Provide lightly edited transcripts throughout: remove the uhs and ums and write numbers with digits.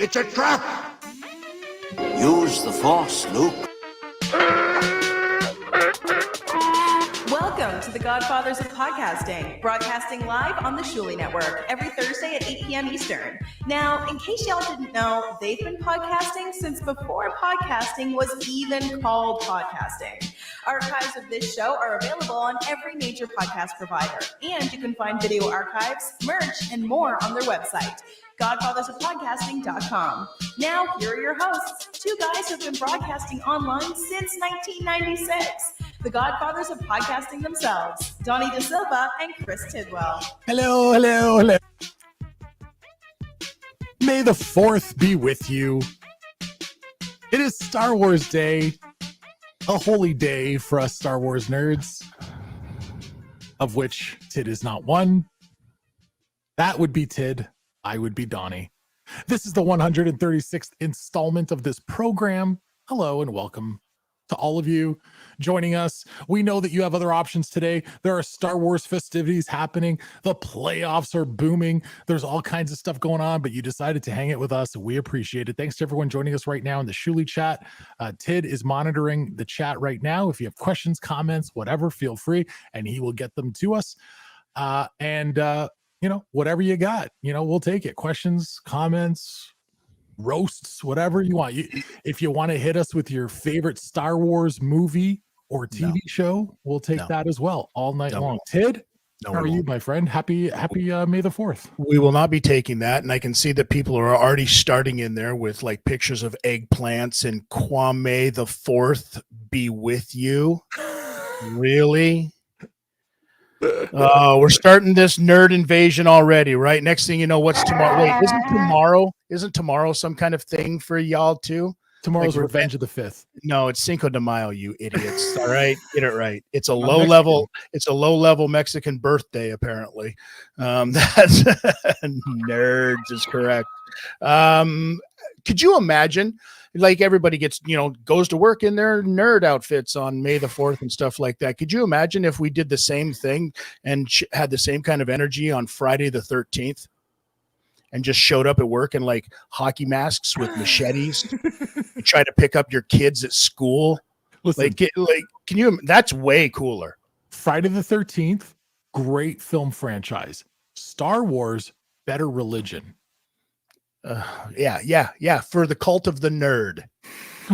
It's a trap! Use the Force, Luke. Welcome to the Godfathers of Podcasting, broadcasting live on the Sheeran Network every Thursday at 8 p.m. Eastern. Now, in case y'all didn't know, they've been podcasting since before podcasting was even called podcasting. Archives of this show are available on every major podcast provider, and you can find video archives, merch, and more on their website, godfathersofpodcasting.com. Now, here are your hosts, two guys who've been broadcasting online since 1996. The Godfathers of Podcasting themselves, Donnie De Silva and Chris Tidwell. Hello, hello, hello. May the 4th be with you. It is Star Wars Day, a holy day for us Star Wars nerds, of which Tid is not one. That would be Tid. I would be Donnie. This is the 136th installment of this program. Hello and welcome to all of you joining us. We know that you have other options today. There are Star Wars festivities happening. The playoffs are booming. There's all kinds of stuff going on, but you decided to hang it with us. We appreciate it. Thanks to everyone joining us right now in the Shuli chat. Tid is monitoring the chat right now. If you have questions, comments, whatever, feel free, and he will get them to us. Whatever you got, we'll take it. Questions, comments, roasts, whatever you want. If you want to hit us with your favorite Star Wars movie or TV show, we'll take that as well all night long. Tid, how are you, my friend? Happy May the 4th. We will not be taking that, and I can see that people are already starting in there with like pictures of eggplants and Kwame the 4th be with you. Really? We're starting this nerd invasion already, right? Next thing you know, what's tomorrow? Wait, isn't tomorrow some kind of thing for y'all too? Tomorrow's like Revenge of the 5th. No, it's Cinco de Mayo, you idiots. All right, get it right. It's a low level Mexican birthday, apparently. That's nerds is correct. Could you imagine? Like everybody gets, goes to work in their nerd outfits on May the 4th and stuff like that. Could you imagine if we did the same thing and had the same kind of energy on Friday the 13th and just showed up at work in like hockey masks with machetes, try to pick up your kids at school? Listen, can you? That's way cooler. Friday the 13th, great film franchise. Star Wars, better religion. Yeah. For the cult of the nerd.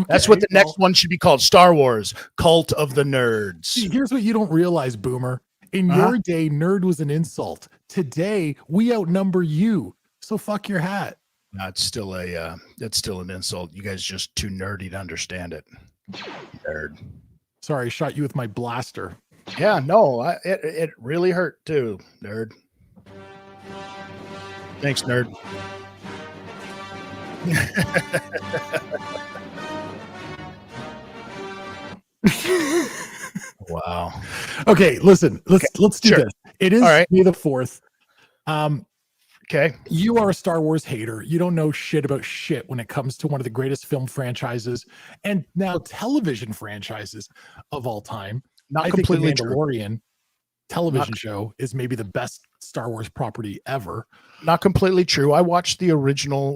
That's what the next one should be called. Star Wars, Cult of the Nerds. See, here's what you don't realize, Boomer. In your day, nerd was an insult. Today, we outnumber you. So fuck your hat. That's still an insult. You guys just too nerdy to understand it. Nerd. Sorry, I shot you with my blaster. Yeah, no, it really hurt too, nerd. Thanks, nerd. Wow. Okay, listen. Let's do this. It is May the 4th. Okay. You are a Star Wars hater. You don't know shit about shit when it comes to one of the greatest film franchises and now television franchises of all time. Not completely think the Mandalorian television show is maybe the best Star Wars property ever. Not completely true. I watched the original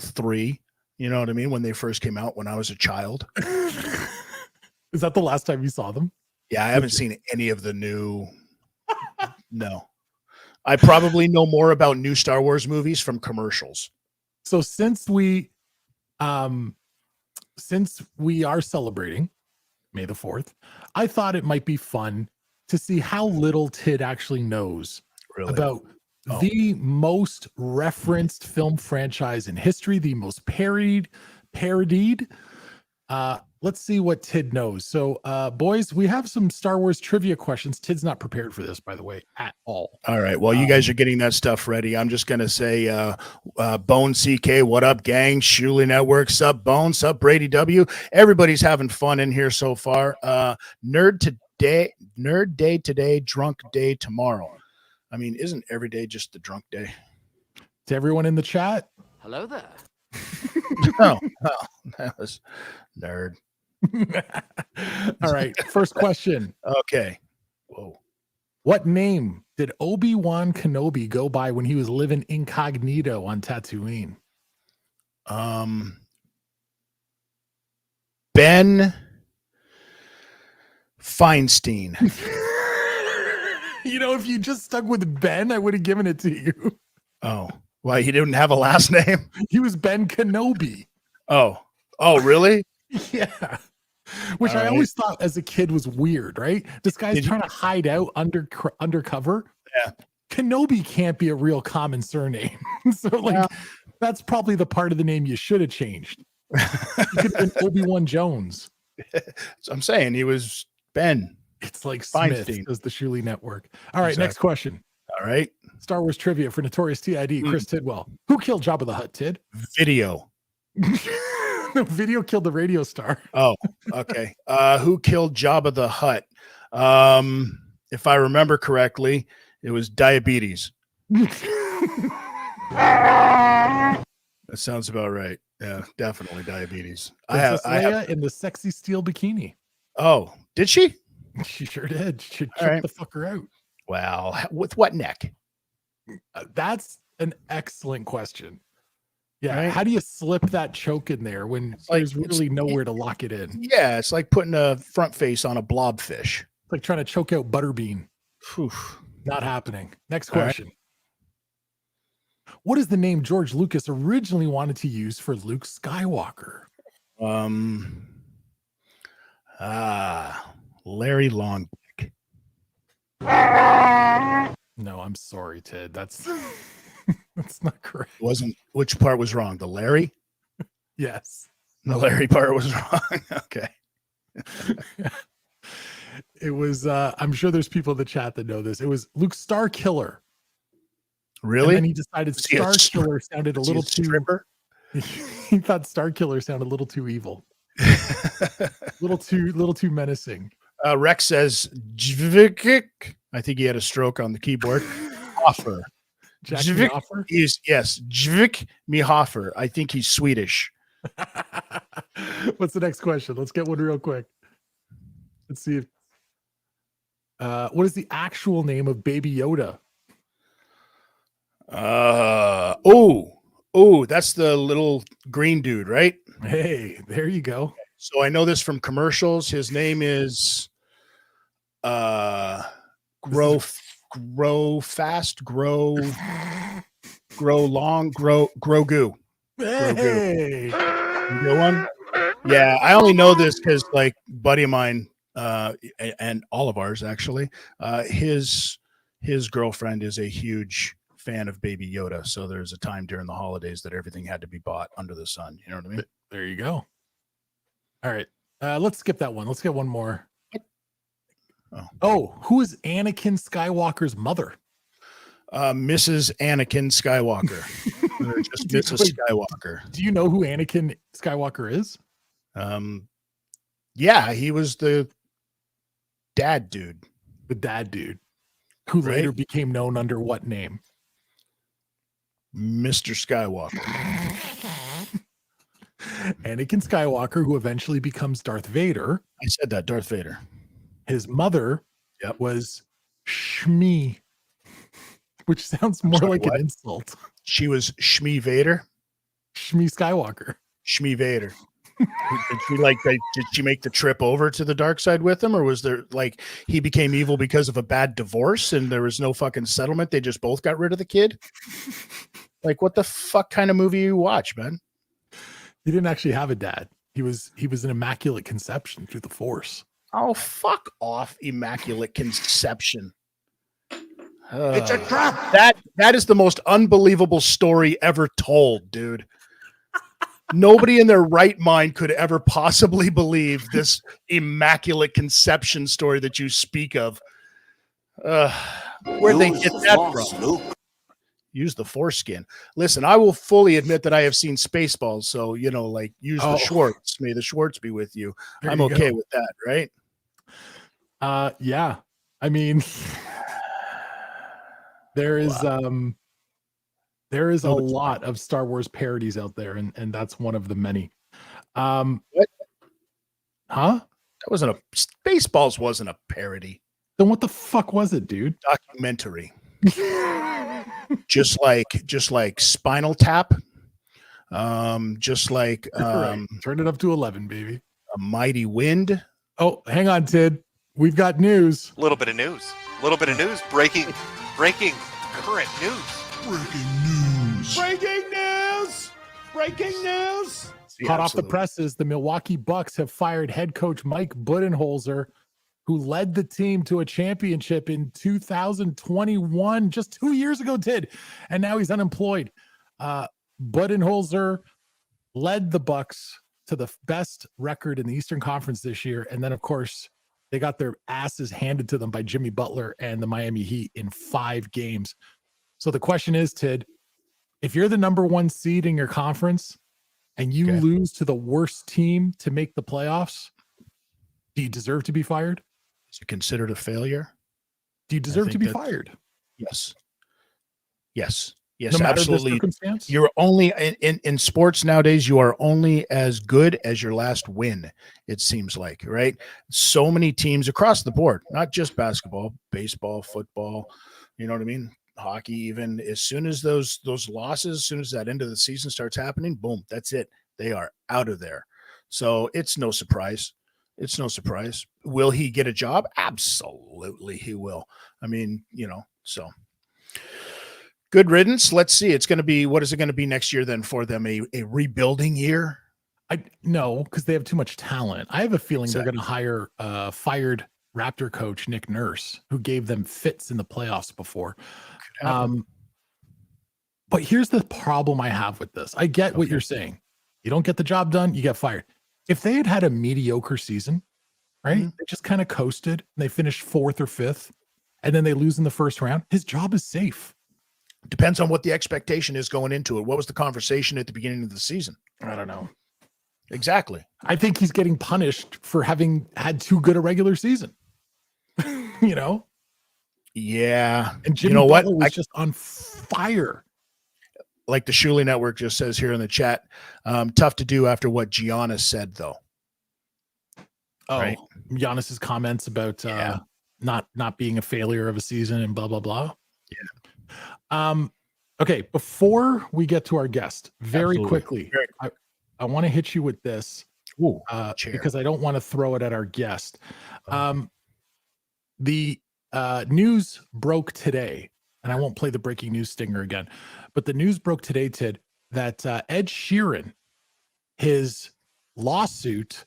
3, you know what I mean, when they first came out when I was a child. Is that the last time you saw them? Yeah, I haven't seen any of the new. No. I probably know more about new Star Wars movies from commercials. So since we are celebrating May the 4th, I thought it might be fun to see how little Tid actually knows about the most referenced film franchise in history, the most parodied. Let's see what Tid knows. So, boys, we have some Star Wars trivia questions. Tid's not prepared for this, by the way, at all. All right. Well, you guys are getting that stuff ready. I'm just going to say, Bone CK, what up, gang? Shuli Network, sup, Bone, sup, Brady W. Everybody's having fun in here so far. Nerd day today, drunk day tomorrow. I mean, isn't every day just the drunk day? To everyone in the chat. Hello there. Oh, that was nerd. All right. First question. Okay. Whoa. What name did Obi-Wan Kenobi go by when he was living incognito on Tatooine? Ben Feinstein. You know, if you just stuck with Ben, I would have given it to you. Oh, why he didn't have a last name? He was Ben Kenobi. Oh, really? Yeah. Which All I right. always thought as a kid was weird, right? This guy's Did you- trying to hide out undercover. Yeah. Kenobi can't be a real common surname. So, like, Yeah. that's probably the part of the name you should have changed. You could have been Obi-Wan Jones. So I'm saying he was Ben. It's like Smith, Feinstein. says the Shuley Network. All right, Exactly. next question. All right. Star Wars trivia for Notorious TID, Chris Tidwell. Who killed Jabba the Hutt, Tid? Video. No, Video killed the radio star. Oh, okay. Who killed Jabba the Hutt? If I remember correctly, it was diabetes. That sounds about right. Yeah, definitely diabetes. Princess Leia in the sexy steel bikini. Oh, did she? She sure did. She All took right. the fucker out. Wow. With what neck? That's an excellent question. Yeah. Right. How do you slip that choke in there when like- there's really nowhere to lock it in? It's Yeah, it's like putting a front face on a blobfish. like trying to choke out Butterbean. Whew. Not happening. Next All right. question. What is the name George Lucas originally wanted to use for Luke Skywalker? Larry Long. No, I'm sorry, Ted. That's that's not correct. Wasn't which part was wrong? The Larry? Yes. The Larry part was wrong. Okay. It was I'm sure there's people in the chat that know this. It was Luke Star Killer. Really? And then he decided Was he a Star Killer sounded a Was he little too stripper? he thought Star Killer sounded a little too evil. little too menacing. Rex says Jvik. I think he had a stroke on the keyboard. Offer. Jack Jvik Offer. is yes, Jvik Mihofer. I think he's Swedish. What's the next question? Let's get one real quick. Let's see if what is the actual name of Baby Yoda? That's the little green dude, right? Hey, there you go. So I know this from commercials. His name is grow fast, grow long, grow goo. Hey. Good one. Yeah, I only know this because like buddy of mine and all of ours actually, his girlfriend is a huge fan of Baby Yoda. So there's a time during the holidays that everything had to be bought under the sun. You know what I mean? There you go. All right. Let's skip that one. Let's get one more. Oh, who is Anakin Skywalker's mother? Mrs. Anakin Skywalker. Or just Mrs. Skywalker. Do you know who Anakin Skywalker is? Yeah, he was the dad dude. The dad dude, who Right. later became known under what name? Mr. Skywalker. Anakin Skywalker, who eventually becomes Darth Vader. I said that, Darth Vader. His mother Yep. was Shmi, which sounds more sorry, like what? an insult. She was Shmi Vader. Shmi Skywalker. Shmi Vader. Did she make the trip over to the dark side with him, or was there like he became evil because of a bad divorce and there was no fucking settlement? They just both got rid of the kid. Like, what the fuck kind of movie you watch, man? He didn't actually have a dad. He was an immaculate conception through the Force. Oh, fuck off! Immaculate conception. It's a trap. That is the most unbelievable story ever told, dude. Nobody in their right mind could ever possibly believe this immaculate conception story that you speak of. Where'd they Use get the that Force, from? Luke. Use the foreskin. Listen, I will fully admit that I have seen Spaceballs, so like use the Oh. Schwartz. May the Schwartz be with you. There I'm you okay go. with that, right? Yeah. I mean, there is a lot of Star Wars parodies out there, and that's one of the many. What? Huh? That wasn't Spaceballs wasn't a parody. Then what the fuck was it, dude? Documentary. just like Spinal Tap. just like Right. Turn it up to 11, baby. a mighty wind. Oh, hang on, Tid. We've got news. A little bit of news. Breaking current news. Breaking news. Hot off the presses, the Milwaukee Bucks have fired head coach Mike Budenholzer, who led the team to a championship in 2021, just 2 years ago, Tid, and now he's unemployed. Budenholzer led the Bucks to the best record in the Eastern Conference this year, and then, of course, they got their asses handed to them by Jimmy Butler and the Miami Heat in 5 games. So the question is, Tid, if you're the number 1 seed in your conference and you lose to the worst team to make the playoffs, do you deserve to be fired? Is it considered a failure? Do you deserve to be fired? Yes. Yes. No matter Absolutely. the circumstance? You're only in sports nowadays, you are only as good as your last win, it seems like, right? So many teams across the board, not just basketball, baseball, football, you know what I mean? Hockey, even as soon as those losses, as soon as that end of the season starts happening, boom, that's it. They are out of there. So it's no surprise. It's no surprise. Will he get a job? Absolutely he will. I mean, so good riddance. Let's see. It's going to be, what is it going to be next year then for them? A rebuilding year? No, because they have too much talent. I have a feeling they're going to hire fired Raptor coach Nick Nurse, who gave them fits in the playoffs before. But here's the problem I have with this. I get what you're saying. You don't get the job done, you get fired. If they had a mediocre season, right? They just kind of coasted and they finished 4th or 5th, and then they lose in the first round, his job is safe. Depends on what the expectation is going into it. What was the conversation at the beginning of the season? I don't know. Exactly. I think he's getting punished for having had too good a regular season. Yeah. And Jimmy Butler was just on fire. Like the Shuley Network just says here in the chat, tough to do after what Giannis said, though. Oh, right? Giannis's comments about not being a failure of a season and blah, blah, blah. Yeah. Okay, before we get to our guest, very quickly, I want to hit you with this because I don't want to throw it at our guest. The news broke today, and I won't play the breaking news stinger again, but the news broke today, Tid, that Ed Sheeran, his lawsuit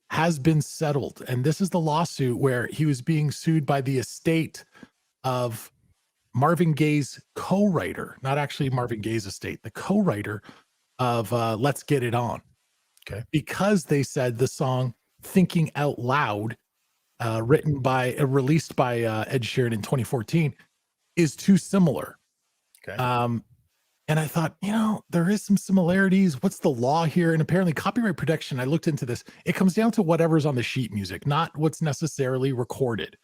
has been settled. And this is the lawsuit where he was being sued by the estate of Marvin Gaye's co-writer, not actually Marvin Gaye's estate, the co-writer of Let's Get It On. Okay. Because they said the song Thinking Out Loud, released by Ed Sheeran in 2014, is too similar. Okay. And I thought, there is some similarities. What's the law here? And apparently copyright protection, I looked into this. It comes down to whatever's on the sheet music, not what's necessarily recorded.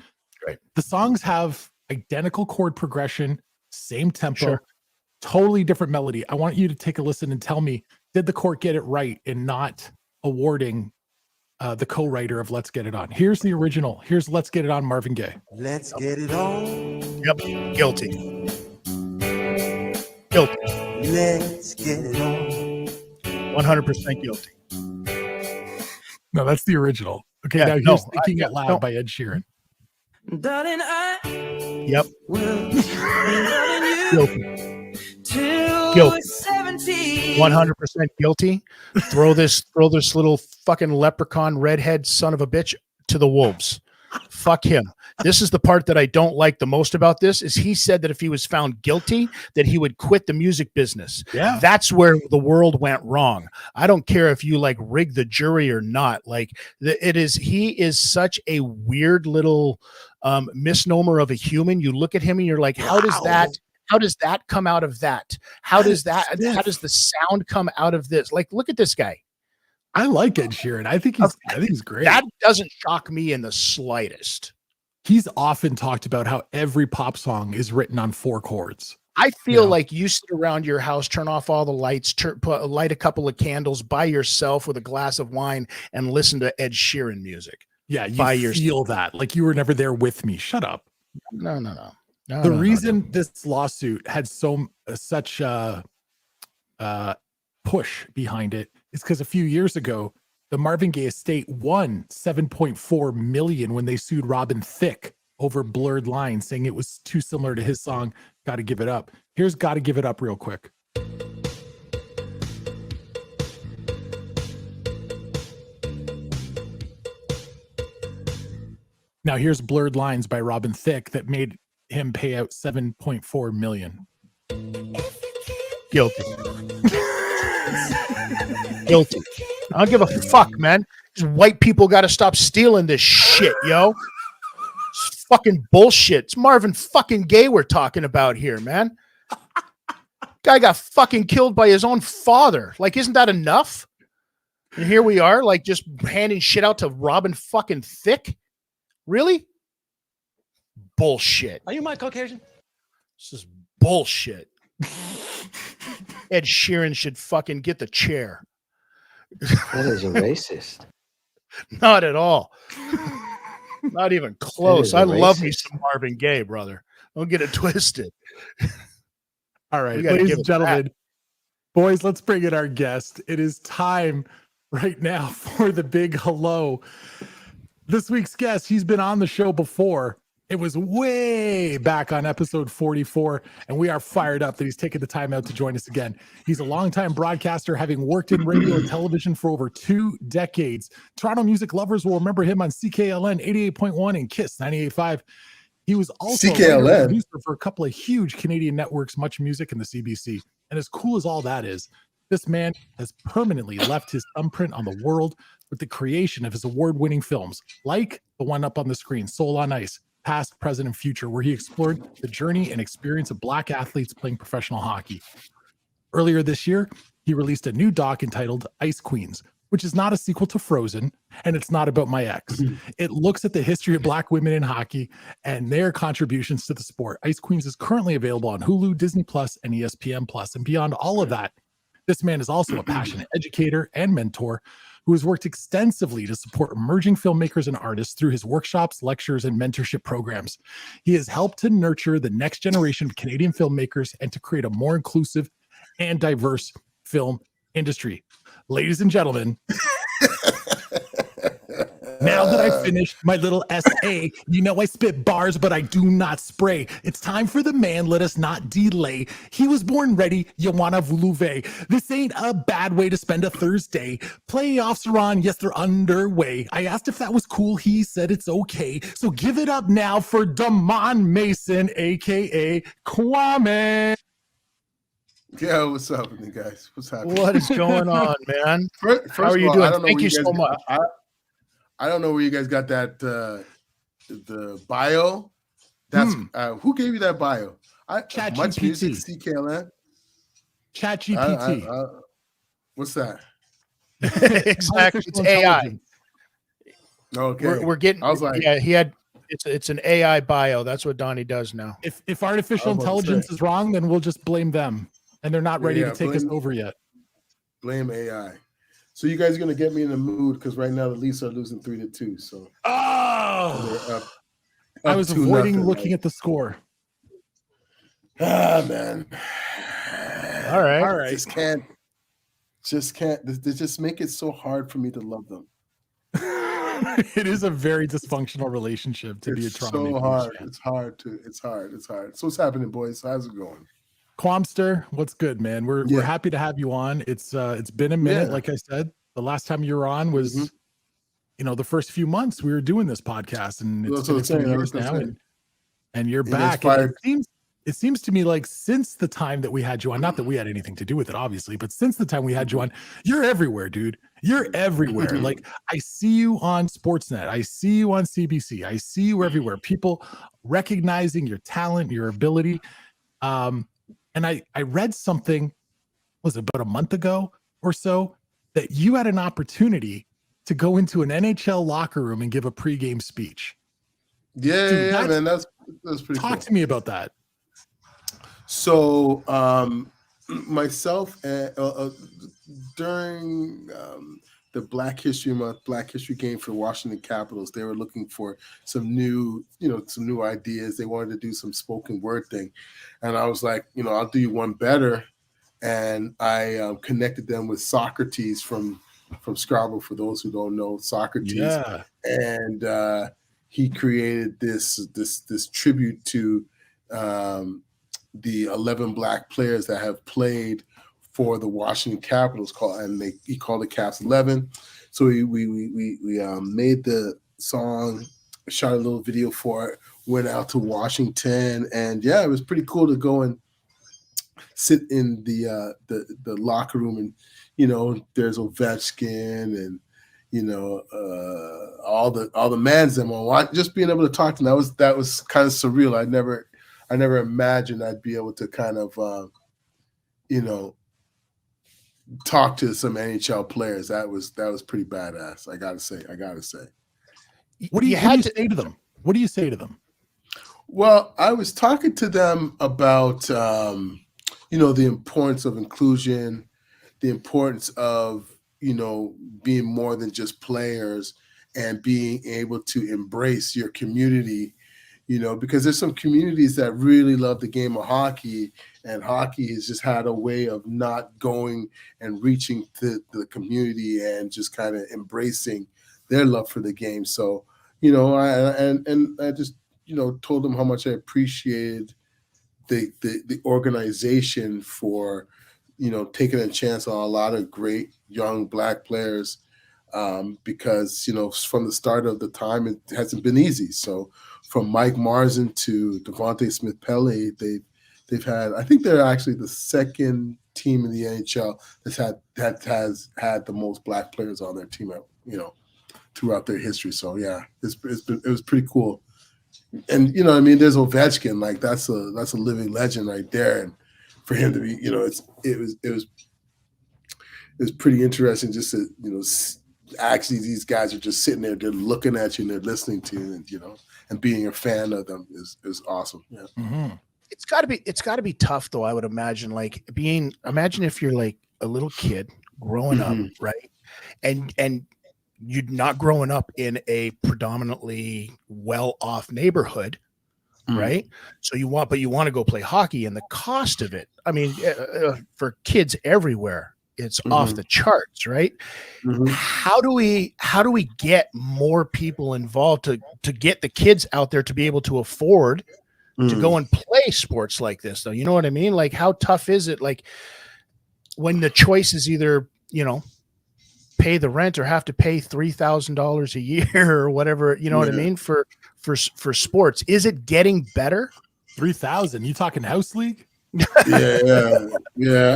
Right. The songs have identical chord progression, same tempo, totally different melody. I want you to take a listen and tell me, did the court get it right in not awarding the co-writer of Let's Get It On? Here's the original. Here's Let's Get It On, Marvin Gaye. Let's get it on. Yep. Guilty. Let's get it on. 100% guilty. No, that's the original. Okay, now here's Thinking Out Loud by Ed Sheeran. Darling, Yep. will Guilty. till Guilty. 17. 100% guilty. Throw this little fucking leprechaun redhead son of a bitch to the wolves. Fuck him. This is the part that I don't like the most about this is he said that if he was found guilty, that he would quit the music business. Yeah. That's where the world went wrong. I don't care if you rigged the jury or not. He is such a weird little misnomer of a human. You look at him and you're like, how does that come out of that? How does the sound come out of this? Look at this guy. I like Ed Sheeran. I think he's great. That doesn't shock me in the slightest. He's often talked about how every pop song is written on 4 chords. I feel like you sit around your house, turn off all the lights, light a couple of candles by yourself with a glass of wine and listen to Ed Sheeran music. Yeah, you feel that. Like you were never there with me. Shut up. No. The reason this lawsuit had such push behind it is because a few years ago, the Marvin Gaye estate won $7.4 million when they sued Robin Thicke over Blurred Lines, saying it was too similar to his song, Gotta Give It Up. Here's Gotta Give It Up real quick. Now here's Blurred Lines by Robin Thicke that made him pay out $7.4 million. Guilty. Guilty. I don't give a fuck, man. These white people got to stop stealing this shit, yo. It's fucking bullshit. It's Marvin fucking Gaye we're talking about here, man. Guy got fucking killed by his own father. Like, isn't that enough? And here we are, like, just handing shit out to Robin fucking Thicke. Really? Bullshit. Are you my Caucasian? This is bullshit. Ed Sheeran should fucking get the chair. That is a racist. Not at all. Not even close. I love me racist. some Marvin Gaye, brother. Don't get it twisted. All right, We gotta ladies give and it gentlemen, boys, let's bring in our guest. It is time right now for the big hello. This week's guest, he's been on the show before. It was way back on episode 44, and we are fired up that he's taken the time out to join us again. He's a longtime broadcaster, having worked in radio and television for over 2 decades. Toronto music lovers will remember him on CKLN 88.1 and KISS 98.5. He was also a producer for a couple of huge Canadian networks, Much Music and the CBC. And as cool as all that is, this man has permanently left his thumbprint on the world with the creation of his award-winning films, like the one up on the screen, Soul on Ice, Past, Present, and Future, where he explored the journey and experience of Black athletes playing professional hockey. Earlier this year, he released a new doc entitled Ice Queens, which is not a sequel to Frozen, and it's not about my ex. It looks at the history of Black women in hockey and their contributions to the sport. Ice Queens is currently available on Hulu, Disney Plus, and ESPN Plus. And beyond all of that, this man is also a passionate educator and mentor who has worked extensively to support emerging filmmakers and artists through his workshops, lectures, and mentorship programs. He has helped to nurture the next generation of Canadian filmmakers and to create a more inclusive and diverse film industry. Ladies and gentlemen, now that I finished my little essay, you know I spit bars, but I do not spray. It's time for the man, let us not delay. He was born ready, you wanna vouluve. This ain't a bad way to spend a Thursday. Playoffs are on, yes, they're underway. I asked if that was cool, he said it's okay. So give it up now for Damon Mason, aka Kwame. Yeah, what's up with you guys? What's happening? What is going on, man? First How are of you all, doing? I don't know Thank where you guys so much. I don't know where you guys got that the bio. That's who gave you that bio? Chat Much GPT. Music, CKLN. Chat GPT. What's that? Exactly. It's AI. Okay. We're getting. I was like, yeah, he had. It's an AI bio. That's what Donnie does now. If artificial intelligence is wrong, then we'll just blame them, and they're not ready to take us over yet. Blame AI. So you guys are gonna get me in the mood because right now the Leafs are losing 3-2. So I was avoiding looking at the score. Man. All right. Just can't. They just make it so hard for me to love them. It is a very dysfunctional relationship to be a Toronto Maple Leafs fan. It's hard. So what's happening, boys? How's it going? Quamster, what's good, man? We're happy to have you on. It's been a minute, like I said. The last time you were on was, the first few months we were doing this podcast, and it's been a few years now, and you're back. And it seems to me like since the time that we had you on, not that we had anything to do with it, obviously, but since the time we had you on, you're everywhere, dude. You're everywhere. Like I see you on Sportsnet. I see you on CBC. I see you everywhere. People recognizing your talent, your ability. And I read something, was it about a month ago or so, that you had an opportunity to go into an NHL locker room and give a pregame speech. Yeah, man, that's pretty cool. Talk to me about that. So, myself, during the Black History Month, Black History Game for Washington Capitals, they were looking for some new ideas. They wanted to do some spoken word thing. And I was like, I'll do you one better. and I connected them with Socrates from Scrabble. For those who don't know Socrates, Yeah. and he created this tribute to the 11 Black players that have played for the Washington Capitals, he called it Caps 11. So we made the song, shot a little video for it, went out to Washington, and yeah, it was pretty cool to go and sit in the locker room, and there's Ovechkin and all the mans them on. Just being able to talk to them, that was kind of surreal. I never imagined I'd be able to kind of talk to some NHL players. That was pretty badass. I gotta say. What do you say to them? What do you say to them? Well, I was talking to them about the importance of inclusion, the importance of being more than just players, and being able to embrace your community. Because there's some communities that really love the game of hockey, and hockey has just had a way of not going and reaching to the community and just kind of embracing their love for the game. So, I just, told them how much I appreciated the organization for, taking a chance on a lot of great young Black players, because, from the start of the time, it hasn't been easy. So from Mike Marzin to Devontae Smith-Pelly, they've had, I think they're actually the second team in the NHL that has had the most Black players on their team, throughout their history. So yeah, it was pretty cool. And there's Ovechkin, like that's a living legend right there, and for him to be, it was pretty interesting just to actually these guys are just sitting there, they're looking at you and they're listening to you, and and being a fan of them is awesome. Yeah. Mm-hmm. It's gotta be tough though, I would imagine. Like imagine if you're like a little kid growing up, right? And you're not growing up in a predominantly well-off neighborhood, right? So you want to go play hockey, and the cost of it, I mean, for kids everywhere, it's off the charts, right? How do we get more people involved to get the kids out there to be able to afford to go and play sports like this, though? You know what I mean? Like, how tough is it? Like, when the choice is either, pay the rent or have to pay $3,000 a year or whatever, what I mean, for sports. Is it getting better? 3,000? You talking house league? Yeah.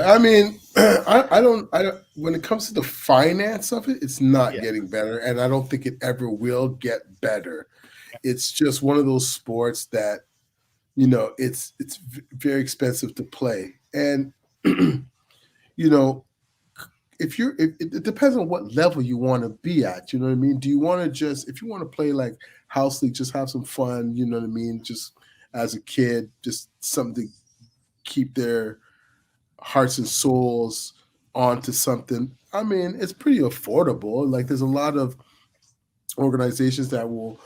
I mean, I don't. When it comes to the finance of it, it's not getting better, and I don't think it ever will get better. It's just one of those sports that, it's very expensive to play, and it depends on what level you want to be at. You know what I mean? Do you want to if you want to play like house league, just have some fun, you know what I mean? Just as a kid, just something to keep their hearts and souls onto something. I mean, it's pretty affordable. Like, there's a lot of organizations that will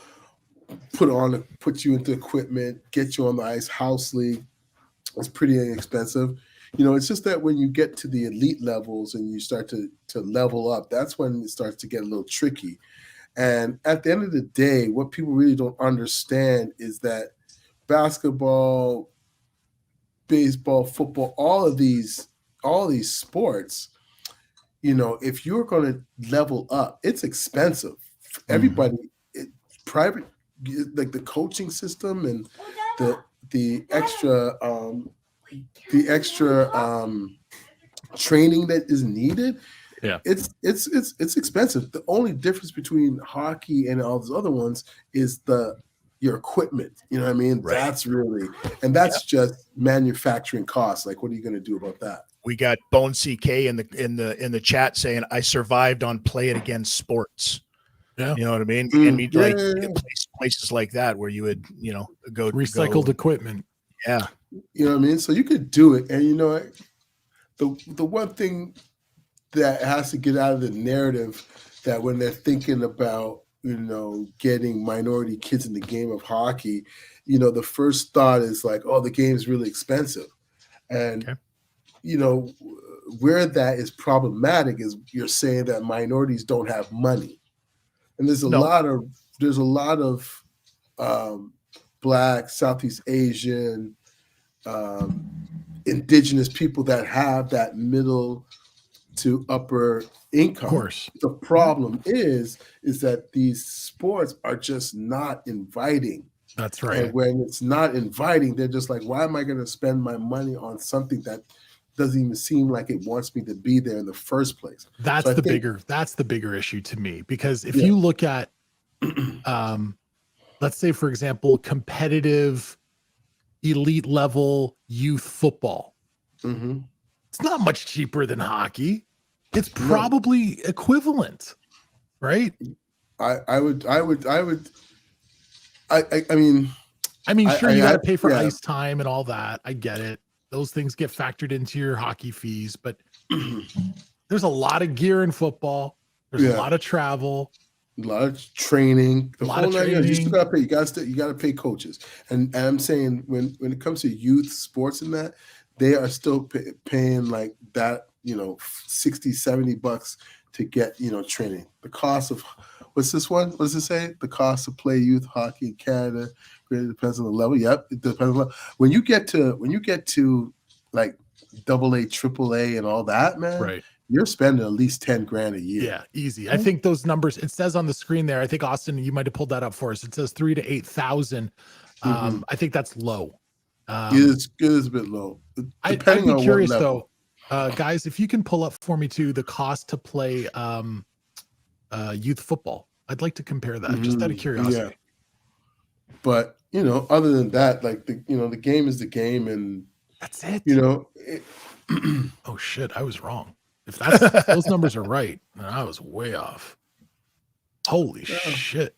put you into equipment, get you on the ice. House league, it's pretty inexpensive. It's just that when you get to the elite levels and you start to level up, that's when it starts to get a little tricky. And at the end of the day, what people really don't understand is that basketball, baseball, football, all these sports, if you're going to level up, it's expensive. Everybody, private, like the coaching system and the extra training that is needed. Yeah, it's expensive. The only difference between hockey and all those other ones is your equipment. You know what I mean? Right. That's just manufacturing costs. Like, what are you going to do about that? We got Bone CK in the chat saying, I survived on Play It Again Sports. Yeah. You know what I mean? Places like that where you would, go recycled equipment. Yeah. You know what I mean? So you could do it. And the one thing that has to get out of the narrative, that when they're thinking about, getting minority kids in the game of hockey, the first thought is like, oh, the game's really expensive. And you know, where that is problematic is you're saying that minorities don't have money, and there's a lot of Black, Southeast Asian, indigenous people that have that middle to upper income. Of course. The problem is that these sports are just not inviting. That's right. And when it's not inviting, they're just like, why am I going to spend my money on something that doesn't even seem like it wants me to be there in the first place? That's So the bigger issue to me, because if you look at let's say, for example, competitive elite level youth football, it's not much cheaper than hockey. It's probably equivalent, right? I mean, sure, you got to pay for ice time and all that. I get it. Those things get factored into your hockey fees, but there's a lot of gear in football. There's a lot of travel, a lot of training. The whole 9 years, you still got to pay. You got to pay coaches. And I'm saying when it comes to youth sports and that, they are still paying like that, you know, $60-$70 to get, you know, training. The cost of what's this one? What does it say? The cost to play youth hockey in Canada really depends on the level. Yep, it depends on the level. When you get to like AA, AAA, and all that, man, right? You're spending at least $10,000 a year. Yeah, easy. I think those numbers, it says on the screen there, I think Austin, you might have pulled that up for us. It says 3,000 to 8,000. I think that's low. It is a bit low. I'd be curious though, guys, if you can pull up for me too the cost to play youth football. I'd like to compare that just out of curiosity. Yeah. But you know, other than that, like the game is the game, and that's it. You know. Oh shit! I was wrong. If that's those numbers are right, then I was way off. Holy shit!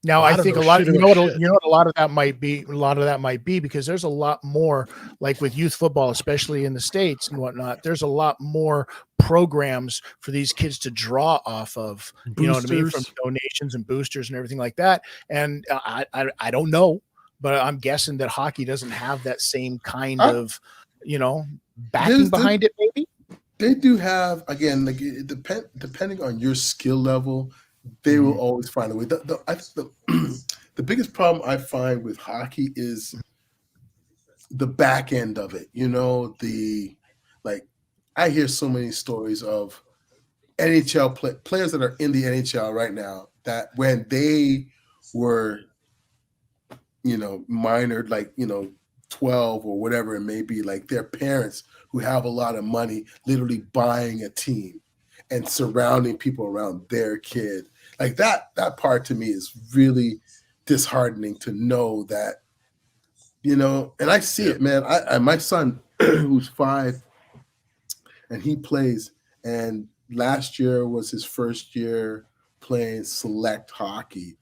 Now I think a lot of a lot of that might be because there's a lot more, like with youth football, especially in the States and whatnot. There's a lot more programs for these kids to draw off of. Boosters. You know what I mean, from donations and boosters and everything like that. And I don't know, but I'm guessing that hockey doesn't have that same kind of, you know, backing behind it. Maybe they do have, again, like depending on your skill level. They will always find a way. The biggest problem I find with hockey is the back end of it. You know, I hear so many stories of NHL players that are in the NHL right now that when they were, you know, minored, like, you know, 12 or whatever it may be, like their parents who have a lot of money literally buying a team and surrounding people around their kid. Like that part to me is really disheartening to know that, you know, and I see it, man. I my son who's 5 and he plays, and last year was his first year playing select hockey.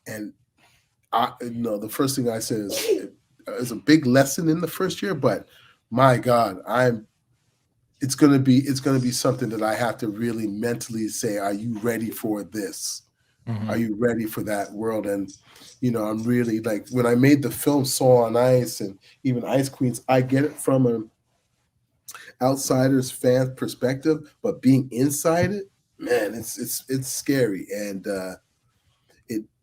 And the first thing I said is a big lesson in the first year, but my God, it's gonna be something that I have to really mentally say, are you ready for this? Are you ready for that world? And you know, I'm really, like, when I made the film Soul on Ice and even Ice Queens, I get it from an outsider's fan perspective, but being inside it, man, it's scary. And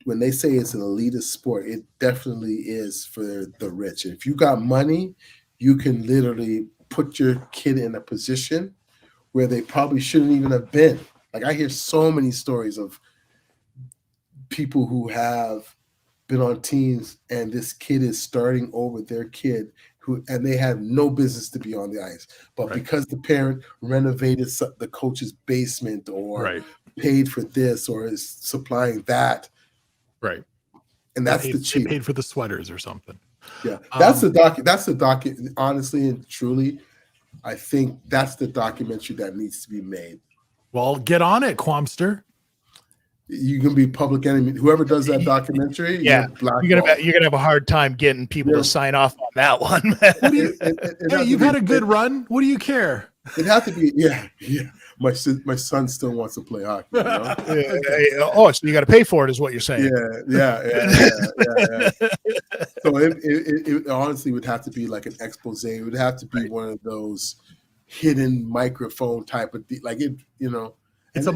when they say it's an elitist sport, it definitely is for the rich. And if you got money, you can literally put your kid in a position where they probably shouldn't even have been. Like, I hear so many stories of people who have been on teams and this kid is starting over their kid and they have no business to be on the ice. But because the parent renovated the coach's basement or paid for this or is supplying that. Right. And that's the cheap. Paid for the sweaters or something. Yeah. That's the doc. Honestly and truly, I think that's the documentary that needs to be made. Well, get on it, Quamster. You can be public enemy. Whoever does that documentary, you're gonna have a hard time getting people to sign off on that one. Hey, you've had a good run. What do you care? It has to be, yeah. my son still wants to play hockey. You know? Oh, so you got to pay for it, is what you're saying? Yeah. So it honestly would have to be like an expose. It would have to be one of those hidden microphone type of thing. Like it, you know. It's a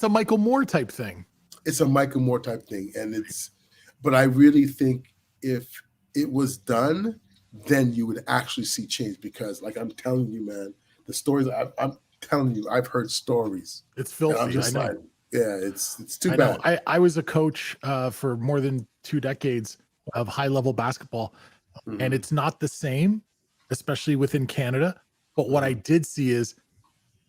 Michael Moore type thing. It's a Michael Moore type thing, but I really think if it was done, then you would actually see change, because, like I'm telling you, man, the stories I'm telling you, I've heard stories. It's filthy. I'm just I know. like, yeah, it's too bad. I was a coach for more than 2 decades of high level basketball, and it's not the same, especially within Canada. But what I did see is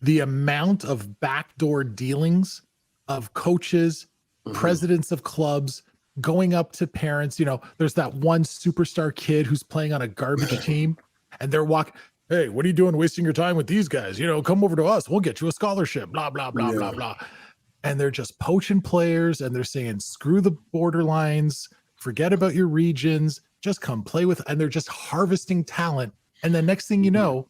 the amount of backdoor dealings of coaches, presidents of clubs going up to parents. You know, there's that one superstar kid who's playing on a garbage team, and they're walking, hey, what are you doing wasting your time with these guys? You know, come over to us. We'll get you a scholarship, blah, blah, blah, blah, blah. And they're just poaching players, and they're saying, screw the borderlines, forget about your regions, just come play with, and they're just harvesting talent. And the next thing you know,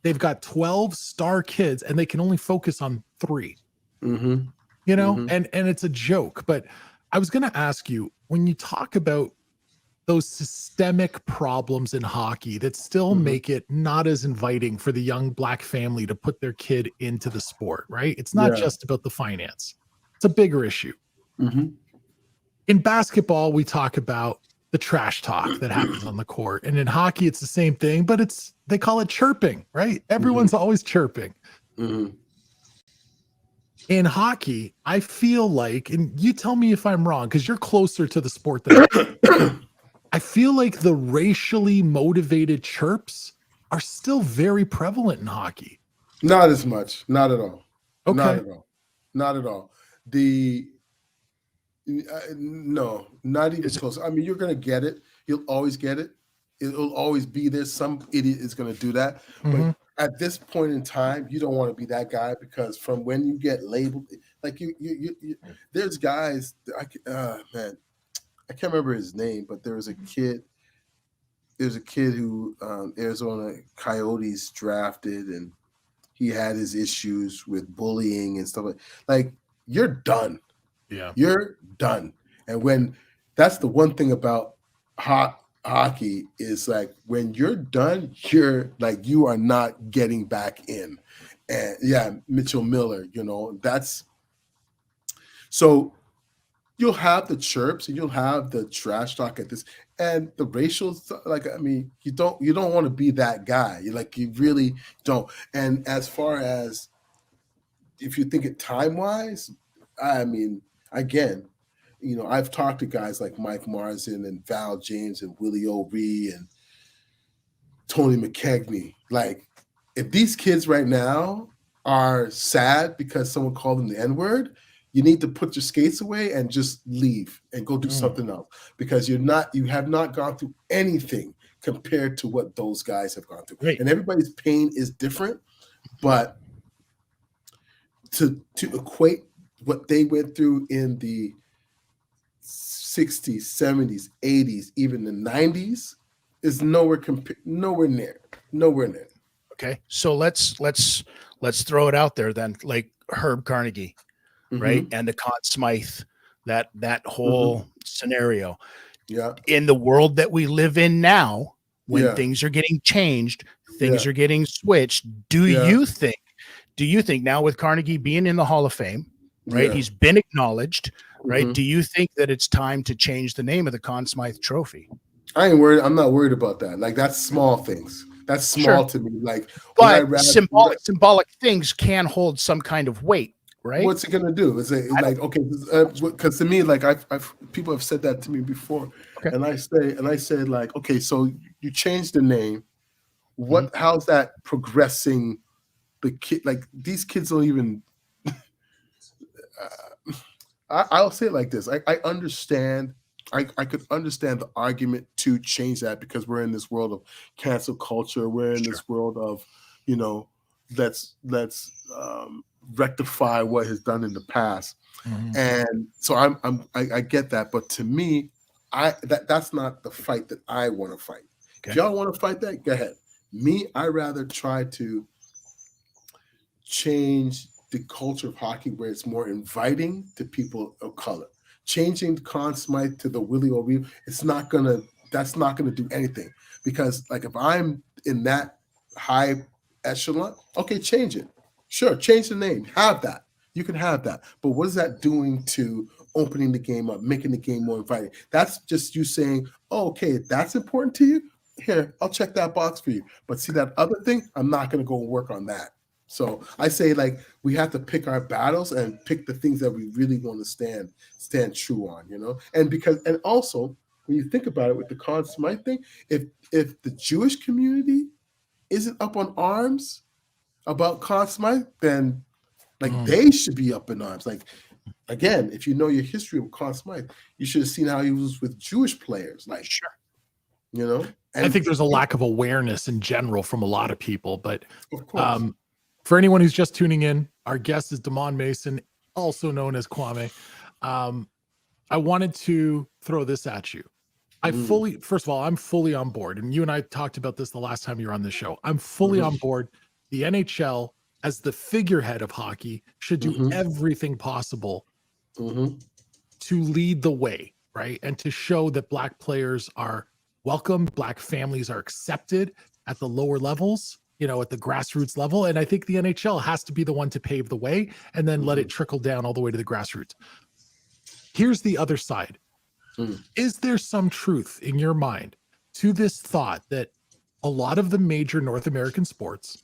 they've got 12 star kids, and they can only focus on 3. You know, and it's a joke. But I was going to ask you, when you talk about those systemic problems in hockey that still make it not as inviting for the young Black family to put their kid into the sport, right? It's not just about the finance. It's a bigger issue. In basketball, we talk about the trash talk that happens on the court. And in hockey, it's the same thing, but they call it chirping, right? Everyone's always chirping. In hockey, I feel like, and you tell me if I'm wrong, because you're closer to the sport than I am. I feel like the racially motivated chirps are still very prevalent in hockey. Not as much. Not at all. Okay. Not at all. Not at all. No, not even close. I mean, you're going to get it. You'll always get it. It'll always be there. Some idiot is going to do that. But at this point in time, you don't want to be that guy, because from when you get labeled, like you there's guys, man, I can't remember his name, but there was a kid who Arizona Coyotes drafted, and he had his issues with bullying and stuff like you're done. Yeah. You're done. And when that's the one thing about hockey is, like, when you're done, you're like, you are not getting back in. And Mitchell Miller, you know, that's so you'll have the chirps and you'll have the trash talk at this, and the racial, like, I mean, you don't want to be that guy. You really don't. And as far as if you think it time wise, I mean, again, you know, I've talked to guys like Mike Marsden and Val James and Willie O'Ree and Tony McKegney. Like, if these kids right now are sad because someone called them the N-word, you need to put your skates away and just leave and go do something else, because you have not gone through anything compared to what those guys have gone through. Right. And everybody's pain is different, but to equate what they went through in the 60s, 70s, 80s, even the 90s is nowhere near. Okay, so let's throw it out there then, like Herb Carnegie, right, and the Conn Smythe, that whole scenario. Yeah. In the world that we live in now, when things are getting changed, things are getting switched. Do you think now, with Carnegie being in the Hall of Fame, right, he's been acknowledged, right? Do you think that it's time to change the name of the Conn Smythe Trophy? I ain't worried. I'm not worried about that. Like, that's small things. That's small to me. Like, but symbolic things can hold some kind of weight, right? What's it gonna do? It's like okay, because to me, like, I've people have said that to me before, and I said like, okay, so you changed the name. What? How's that progressing? The kid, like, these kids don't even. I'll say it like this. I understand. I could understand the argument to change that, because we're in this world of cancel culture. We're in this world of, you know, let's rectify what has done in the past. And so I get that. But to me, that's not the fight that I want to fight. If y'all want to fight that, go ahead. Me, I rather try to change the culture of hockey where it's more inviting to people of color. Changing Conn Smythe to the Willie O'Ree, that's not gonna do anything, because like if I'm in that high echelon, okay, change it. Sure, change the name. Have that. You can have that. But what is that doing to opening the game up, making the game more inviting? That's just you saying, oh, okay, that's important to you. Here, I'll check that box for you. But see that other thing, I'm not going to go work on that. So I say, like, we have to pick our battles and pick the things that we really want to stand true on, you know. And also when you think about it with the Conn Smythe thing, if the Jewish community isn't up on arms about Conn Smythe, then like they should be up in arms. Like, again, if you know your history of Conn Smythe, you should have seen how he was with Jewish players. Like, Sure. you know, and I think there's a lack of awareness in general from a lot of people. But of course, for anyone who's just tuning in, our guest is Damon Mason, also known as Kwame. I wanted to throw this at you. First of all, I'm fully on board. And you and I talked about this the last time you were on the show. I'm fully on board. The NHL, as the figurehead of hockey, should do everything possible to lead the way, right? And to show that Black players are welcome, Black families are accepted at the lower levels, you know, at the grassroots level. And I think the NHL has to be the one to pave the way and then let it trickle down all the way to the grassroots. Here's the other side. Is there some truth in your mind to this thought that a lot of the major North American sports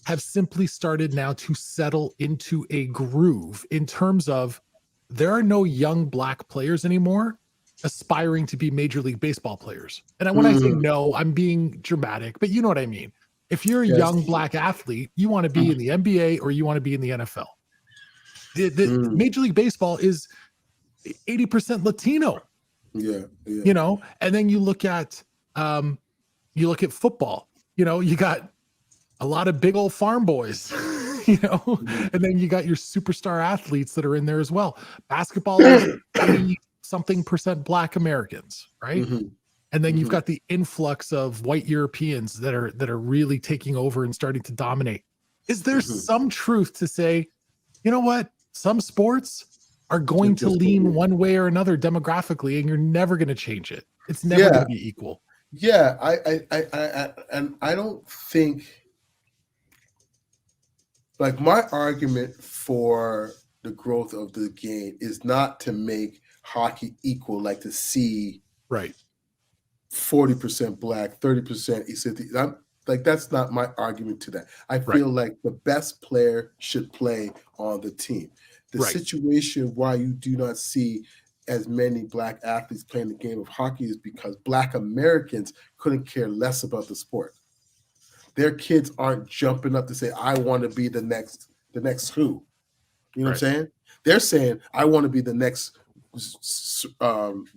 have simply started now to settle into a groove in terms of there are no young Black players anymore aspiring to be Major League Baseball players? And when I say no, I'm being dramatic, but you know what I mean. If you're a young Black athlete, you want to be in the NBA or you want to be in the NFL. The Major League Baseball is 80% Latino. Yeah. You know, and then you look at football, you know, you got a lot of big old farm boys, you know, and then you got your superstar athletes that are in there as well. Basketball is 80-something% Black Americans, right? And then you've got the influx of white Europeans that are really taking over and starting to dominate. Is there some truth to say, you know what, some sports are going to lean one way or another demographically, and you're never going to change it. It's never going to be equal. Yeah, I don't think, like, my argument for the growth of the game is not to make hockey equal, like to see 40% Black, 30% East. Like, that's not my argument to that. I feel like the best player should play on the team. The situation why you do not see as many Black athletes playing the game of hockey is because Black Americans couldn't care less about the sport. Their kids aren't jumping up to say, I want to be the next who. You know what I'm saying? They're saying, I want to be the next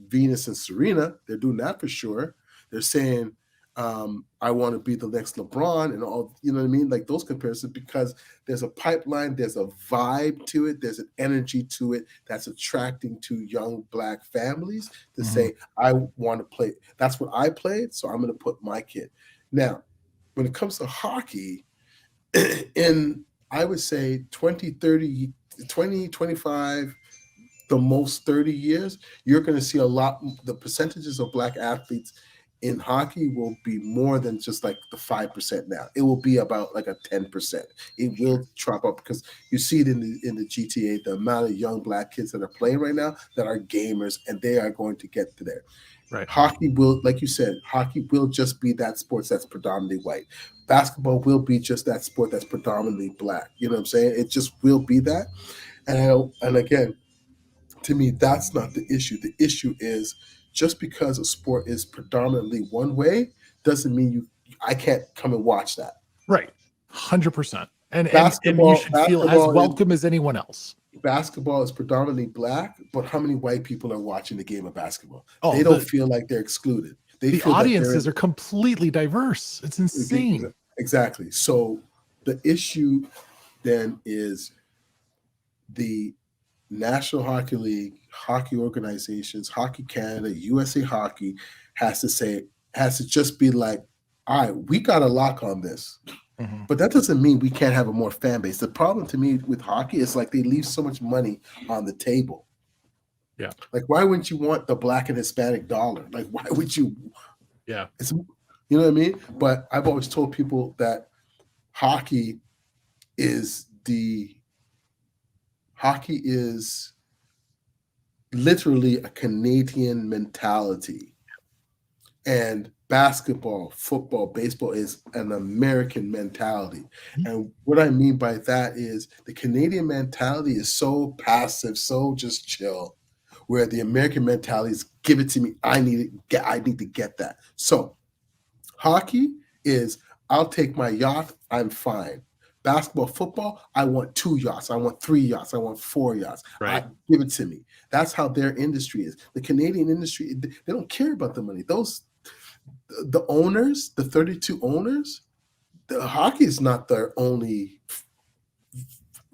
Venus and Serena. They're doing that for sure. They're saying, I want to be the next LeBron and all, you know what I mean? Like those comparisons, because there's a pipeline, there's a vibe to it, there's an energy to it that's attracting to young Black families to say, I want to play. That's what I played, so I'm going to put my kid. Now, when it comes to hockey, in, I would say 20, 30, 20, 25, the most 30 years, you're going to see a lot, the percentages of Black athletes in hockey will be more than just like the 5% now. It will be about like a 10%. It will drop up because you see it in the GTA, the amount of young Black kids that are playing right now that are gamers, and they are going to get to there. Right. Hockey will, like you said, hockey will just be that sport that's predominantly white. Basketball will be just that sport that's predominantly Black. You know what I'm saying? It just will be that. And again, to me, that's not the issue. The issue is just because a sport is predominantly one way doesn't mean I can't come and watch that. Right. 100%. And you should feel as welcome as anyone else. Basketball is predominantly Black, but how many white people are watching the game of basketball? Oh, they don't feel like they're excluded. The audiences are completely diverse. It's insane. Exactly. So the issue then is the National Hockey League, hockey organizations, Hockey Canada, USA Hockey has to just be like, all right, we got a lock on this. But that doesn't mean we can't have a more fan base. The problem to me with hockey is like they leave so much money on the table. Yeah. Like, why wouldn't you want the Black and Hispanic dollar? Like, why would you? Yeah. It's, you know what I mean? But I've always told people that hockey is literally a Canadian mentality. And basketball, football, baseball is an American mentality. And what I mean by that is the Canadian mentality is so passive, so just chill, where the American mentality is give it to me. I need to get that. So hockey is I'll take my yacht, I'm fine. Basketball, football, I want 2 yachts. I want 3 yachts. I want 4 yachts. Right. Give it to me. That's how their industry is. The Canadian industry, they don't care about the money. The owners, the 32 owners, the hockey is not their only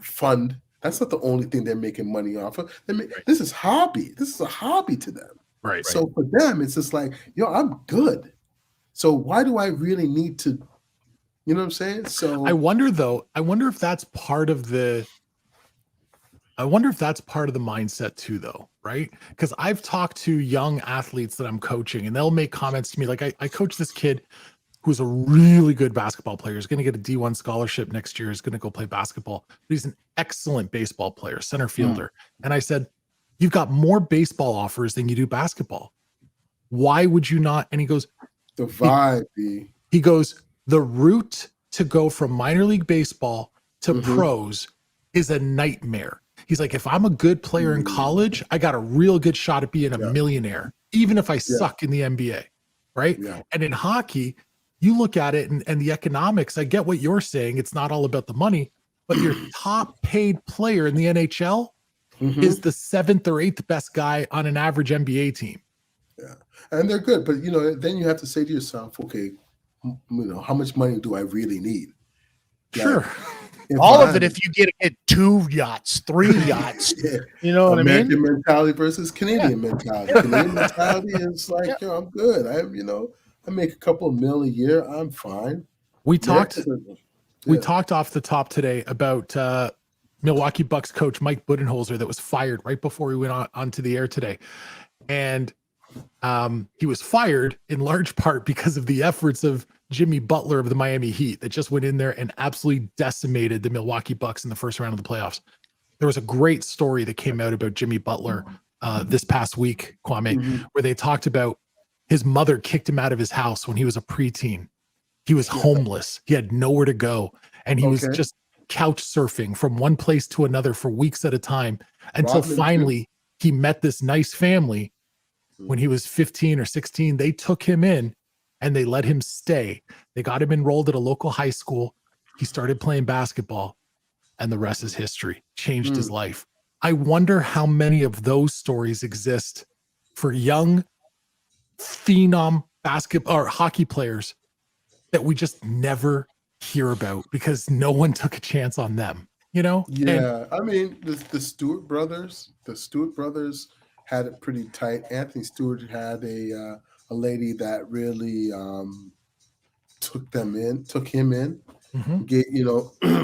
fund. That's not the only thing they're making money off of. This is hobby. This is a hobby to them. Right. So for them, it's just like, I'm good. So why do I really need to, you know what I'm saying? So I wonder if that's part of the mindset too, though, right? Because I've talked to young athletes that I'm coaching and they'll make comments to me. Like I coach this kid who's a really good basketball player. He's going to get a D1 scholarship next year. He's going to go play basketball. But he's an excellent baseball player, center fielder. And I said, you've got more baseball offers than you do basketball. Why would you not? And he goes, the vibe. He goes, the route to go from minor league baseball to pros is a nightmare. He's like, if I'm a good player in college, I got a real good shot at being a millionaire, even if I suck in the NBA, right? Yeah. And in hockey, you look at it and the economics, I get what you're saying. It's not all about the money, but your top paid player in the NHL is the 7th or 8th best guy on an average NBA team. Yeah. And they're good. But, then you have to say to yourself, okay, how much money do I really need? Sure. All of it if you get 2 yachts, 3 yachts. You know what American I mean? mentality versus Canadian mentality. Canadian mentality is like, I'm good. I make a couple of $1 million a year. I'm fine. We talked off the top today about Milwaukee Bucks coach Mike Budenholzer that was fired right before we went onto the air today. And he was fired in large part because of the efforts of Jimmy Butler of the Miami Heat that just went in there and absolutely decimated the Milwaukee Bucks in the first round of the playoffs. There was a great story that came out about Jimmy Butler this past week, Kwame, where they talked about his mother kicked him out of his house when he was a preteen. He was homeless. He had nowhere to go. And he was just couch surfing from one place to another for weeks at a time until finally he met this nice family. When he was 15 or 16, they took him in and they let him stay. They got him enrolled at a local high school. He started playing basketball and the rest is history. Changed his life. I wonder how many of those stories exist for young phenom basketball or hockey players that we just never hear about because no one took a chance on them, Yeah. I mean, the Stewart brothers had it pretty tight. Anthony Stewart had a lady that really took him in,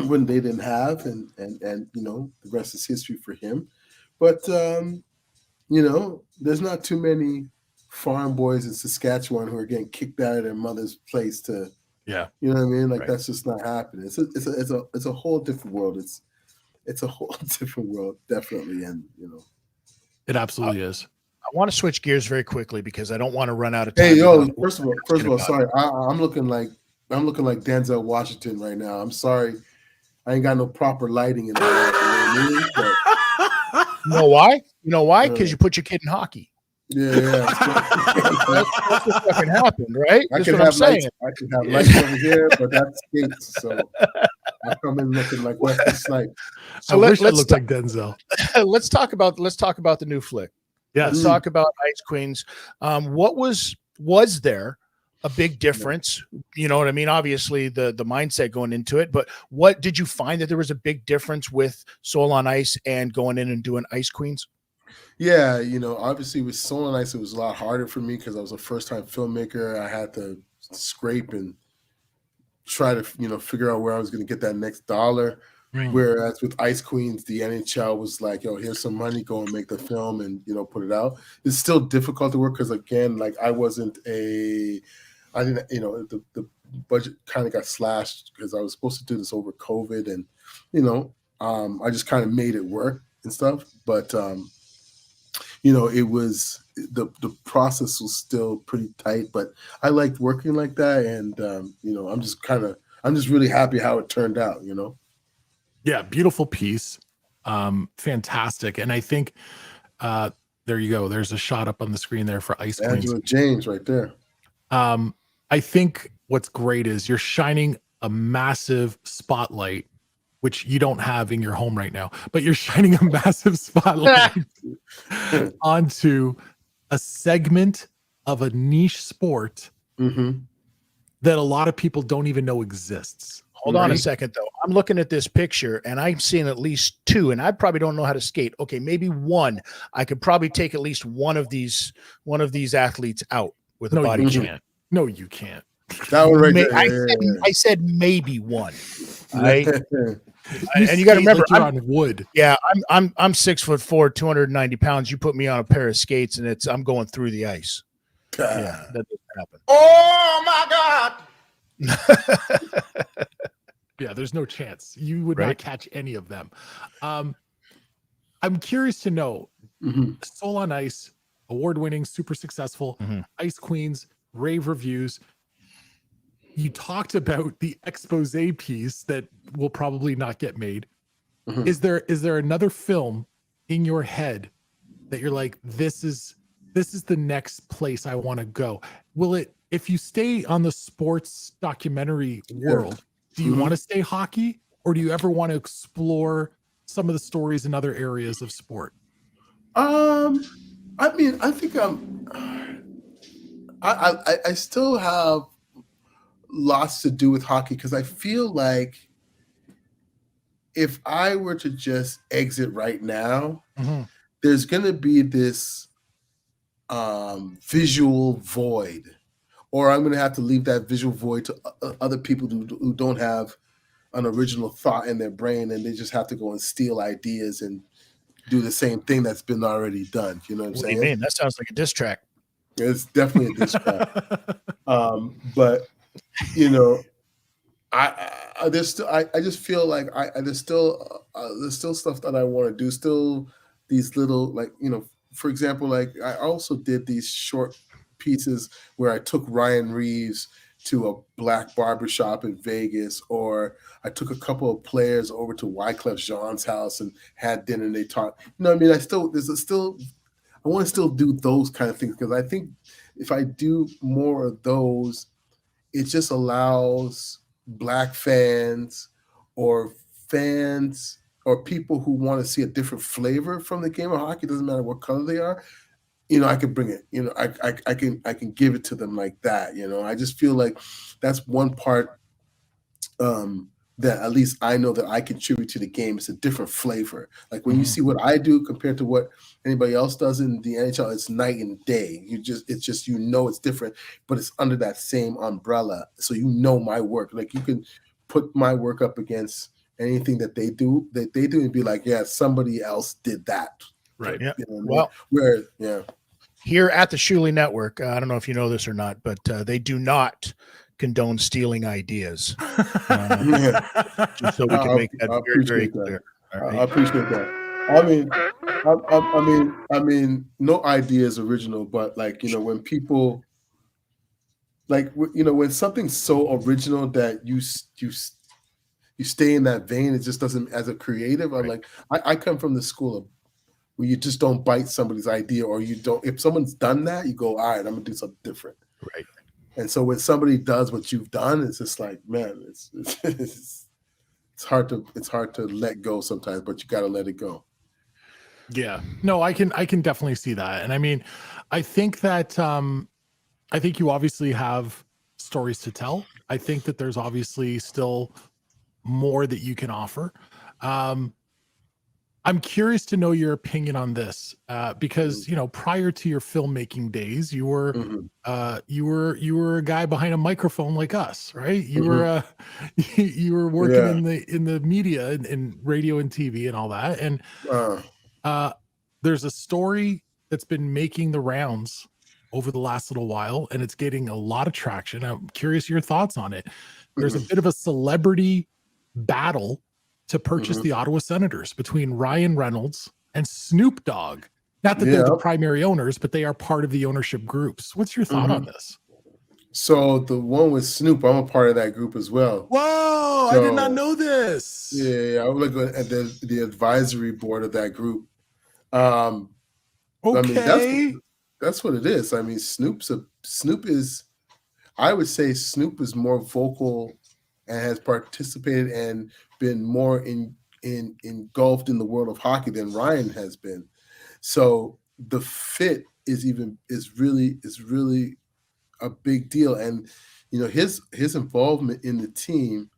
when they didn't have, and the rest is history for him. But there's not too many farm boys in Saskatchewan who are getting kicked out of their mother's place to, you know what I mean? Like that's just not happening. It's a whole different world. It's a whole different world, definitely, and it absolutely is. I want to switch gears very quickly because I don't want to run out of time. Hey, yo! First of all, sorry, I'm looking like Denzel Washington right now. I'm sorry, I ain't got no proper lighting in there. You know why? You know why? Because you put your kid in hockey. Yeah. That's what fucking happened, right? I That's can what I'm have saying. lights. I can have lights over here, but that's skates. So I come in looking like Wesley Snipes. So I wish I looked like Denzel. Let's talk about the new flick. Yes. Let's talk about Ice Queens. What was there a big difference? You know what I mean? Obviously the mindset going into it, but what did you find that there was a big difference with Soul on Ice and going in and doing Ice Queens? Yeah, obviously with Soul on Ice, it was a lot harder for me because I was a first-time filmmaker. I had to scrape and try to figure out where I was going to get that next dollar. Whereas with Ice Queens, the NHL was like, yo, here's some money, go and make the film and put it out. It's still difficult to work because again, like I didn't, the budget kind of got slashed because I was supposed to do this over COVID, and I just kind of made it work and stuff. But it was the process was still pretty tight, but I liked working like that, and I'm just really happy how it turned out. Yeah, beautiful piece. Fantastic. And I think there you go. There's a shot up on the screen there for Ice Queens. Angela James right there. I think what's great is you're shining a massive spotlight, which you don't have in your home right now, but you're shining a massive spotlight onto a segment of a niche sport that a lot of people don't even know exists. Hold on a second, though. I'm looking at this picture, and I'm seeing at least two, and I probably don't know how to skate. Okay, maybe one. I could probably take at least one of these athletes out with a body can't. No, you can't. That one right there. I said maybe one. Right? And you got to remember, like I'm on wood. Yeah, I'm 6'4", 290 pounds. You put me on a pair of skates, and I'm going through the ice. Yeah, that doesn't happen. Oh my God! Yeah, there's no chance. You would not catch any of them. I'm curious to know, Soul on Ice, award-winning, super successful, Ice Queens, rave reviews. You talked about the expose piece that will probably not get made. Is there another film in your head that you're like, this is the next place I want to go? Will it, if you stay on the sports documentary world, do you want to stay hockey, or do you ever want to explore some of the stories in other areas of sport? I mean, I think I still have lots to do with hockey because I feel like if I were to just exit right now, there's going to be this visual void, or I'm going to have to leave that visual void to other people who don't have an original thought in their brain, and they just have to go and steal ideas and do the same thing that's been already done. You know what I'm saying? What do you mean? That sounds like a diss track. It's definitely a diss track. But I just feel like there's still stuff that I want to do. Still these little, like, for example, like I also did these short pieces where I took Ryan Reeves to a black barbershop in Vegas, or I took a couple of players over to Wyclef Jean's house and had dinner and they talked. I mean, I want to still do those kind of things because I think if I do more of those, it just allows Black fans or people who want to see a different flavor from the game of hockey, doesn't matter what color they are, I can bring it, I can give it to them like that. I just feel like that's one part that at least I know that I contribute to the game. It's a different flavor. Like when you see what I do compared to what anybody else does in the NHL, it's night and day. It's just it's different, but it's under that same umbrella. So my work. Like you can put my work up against anything that they do and be like, yeah, somebody else did that. Right. Yeah. Well, here at the Shuley Network, I don't know if you know this or not, but they do not condone stealing ideas. Just so we can make that very, very clear. Right. I appreciate that. I mean, no idea is original, but like, when people like, when something's so original that you stay in that vein, it just doesn't, as a creative, I'm like, I come from the school of where you just don't bite somebody's idea, or you don't, if someone's done that, you go, all right, I'm gonna do something different. Right. And so when somebody does what you've done, it's just like, man, it's hard to let go sometimes, but you got to let it go. Yeah, no, I can definitely see that. And I mean, I think that, I think you obviously have stories to tell. I think that there's obviously still more that you can offer. I'm curious to know your opinion on this, because prior to your filmmaking days, you were a guy behind a microphone like us, right? You were you were working in the media and radio and TV and all that. And there's a story that's been making the rounds over the last little while, and it's getting a lot of traction. I'm curious your thoughts on it. There's a bit of a celebrity battle to purchase the Ottawa Senators between Ryan Reynolds and Snoop Dogg. Not that they're the primary owners, but they are part of the ownership groups. What's your thought on this? So the one with Snoop, I'm a part of that group as well. Whoa, I did not know this. Yeah, I'm looking at the advisory board of that group. Okay. I mean, that's what it is. I mean, I would say Snoop is more vocal and has participated and been more engulfed in the world of hockey than Ryan has been. So the fit is really a big deal. And his involvement in the team,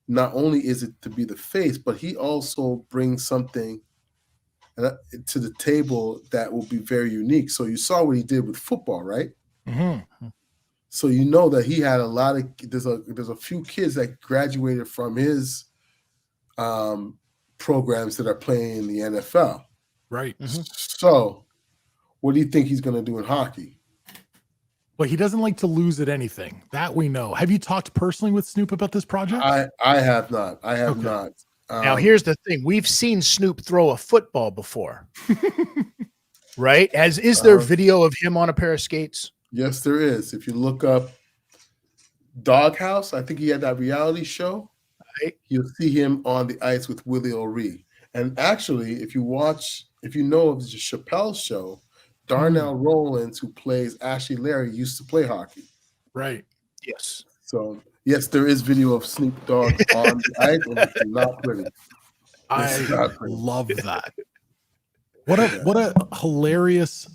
not only is it to be the face, but he also brings something to the table that will be very unique. So you saw what he did with football, right? So that he had there's a few kids that graduated from his programs that are playing in the NFL. Right. So what do you think he's going to do in hockey? Well, he doesn't like to lose at anything. That we know. Have you talked personally with Snoop about this project? I have not. I have not. Now, here's the thing. We've seen Snoop throw a football before. Right? Is there video of him on a pair of skates? Yes, there is. If you look up Doghouse, I think he had that reality show. Right. You'll see him on the ice with Willie O'Ree. And actually, if you know of the Chappelle show, Darnell Rollins, who plays Ashley Larry, used to play hockey. Right. Yes. So, yes, there is video of Snoop Dogg on the ice, and it's not pretty. I love that. What a hilarious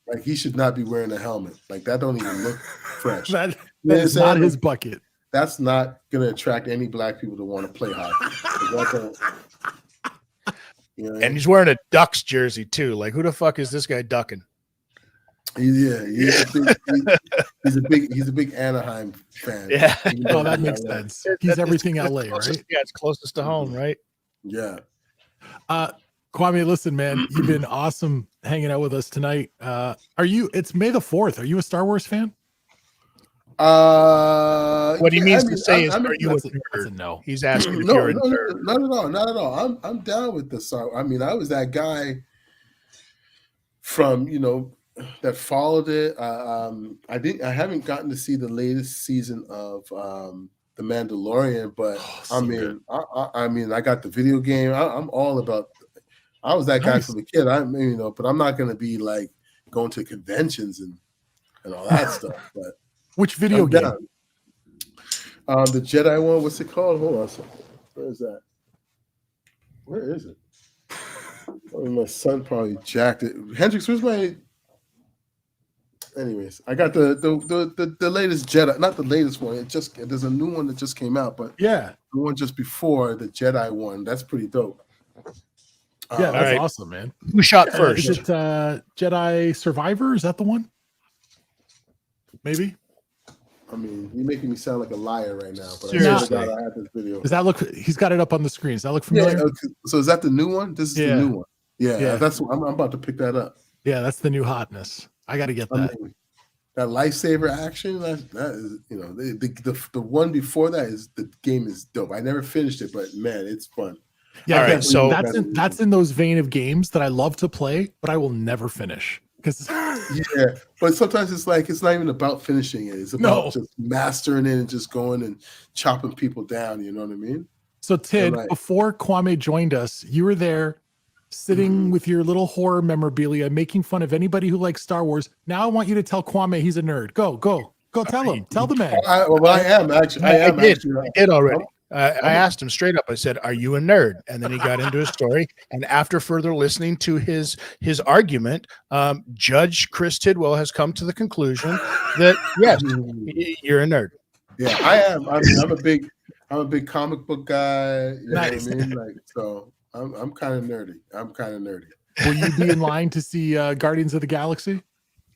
like he should not be wearing a helmet. Like that don't even look fresh. that is not his bucket. That's not gonna attract any black people to want to play hockey. And he's wearing a Ducks jersey too. Like who the fuck is this guy ducking? He's a big Anaheim fan. Yeah. Oh, that makes sense. He's everything LA, right? Yeah, it's closest to home, right? Yeah. Kwame, listen, man, you've been awesome hanging out with us tonight. It's May the 4th. Are you a Star Wars fan? What he means to say is, are you a nerd? No. He's asking if you're a nerd. Not at all. I'm down with the Star. I mean, I was that guy from that followed it. I haven't gotten to see the latest season of The Mandalorian, but I mean, I got the video game. I'm all about. I was that guy from the kid. But I'm not going to be like going to conventions and all that stuff. But which video game? The Jedi one. What's it called? Hold on a second. Where is that? Where is it? My son probably jacked it. Hendrix, where's my? Anyways, I got the latest Jedi, not the latest one. There's a new one that just came out, but yeah, the one just before the Jedi one. That's pretty dope. Yeah, that's awesome, man. Who shot first? Is it Jedi Survivor? Is that the one? Maybe. I mean, you're making me sound like a liar right now. But Seriously. I have this video. Does that look? He's got it up on the screen. Does that look familiar? Yeah, okay. So is that the new one? This is the new one. Yeah. That's. I'm about to pick that up. Yeah, that's the new hotness. I got to get that. That lifesaver action. That is, the one before that is the game is dope. I never finished it, but man, it's fun. Yeah, all right, so that's in those vein of games that I love to play, but I will never finish. Yeah, but sometimes it's like it's not even about finishing it. It's about just mastering it and just going and chopping people down. You know what I mean? So Tid, before Kwame joined us, you were there sitting with your little horror memorabilia, making fun of anybody who likes Star Wars. Now I want you to tell Kwame he's a nerd. Go tell him. Tell the man. I am actually. I did already. I asked him straight up. I said, "Are you a nerd?" And then he got into his story. And after further listening to his argument, Judge Chris Tidwell has come to the conclusion that yes, you're a nerd. Yeah, I am. I mean, I'm a big comic book guy. You know what I mean? Like, so I'm kind of nerdy. Will you be in line to see Guardians of the Galaxy?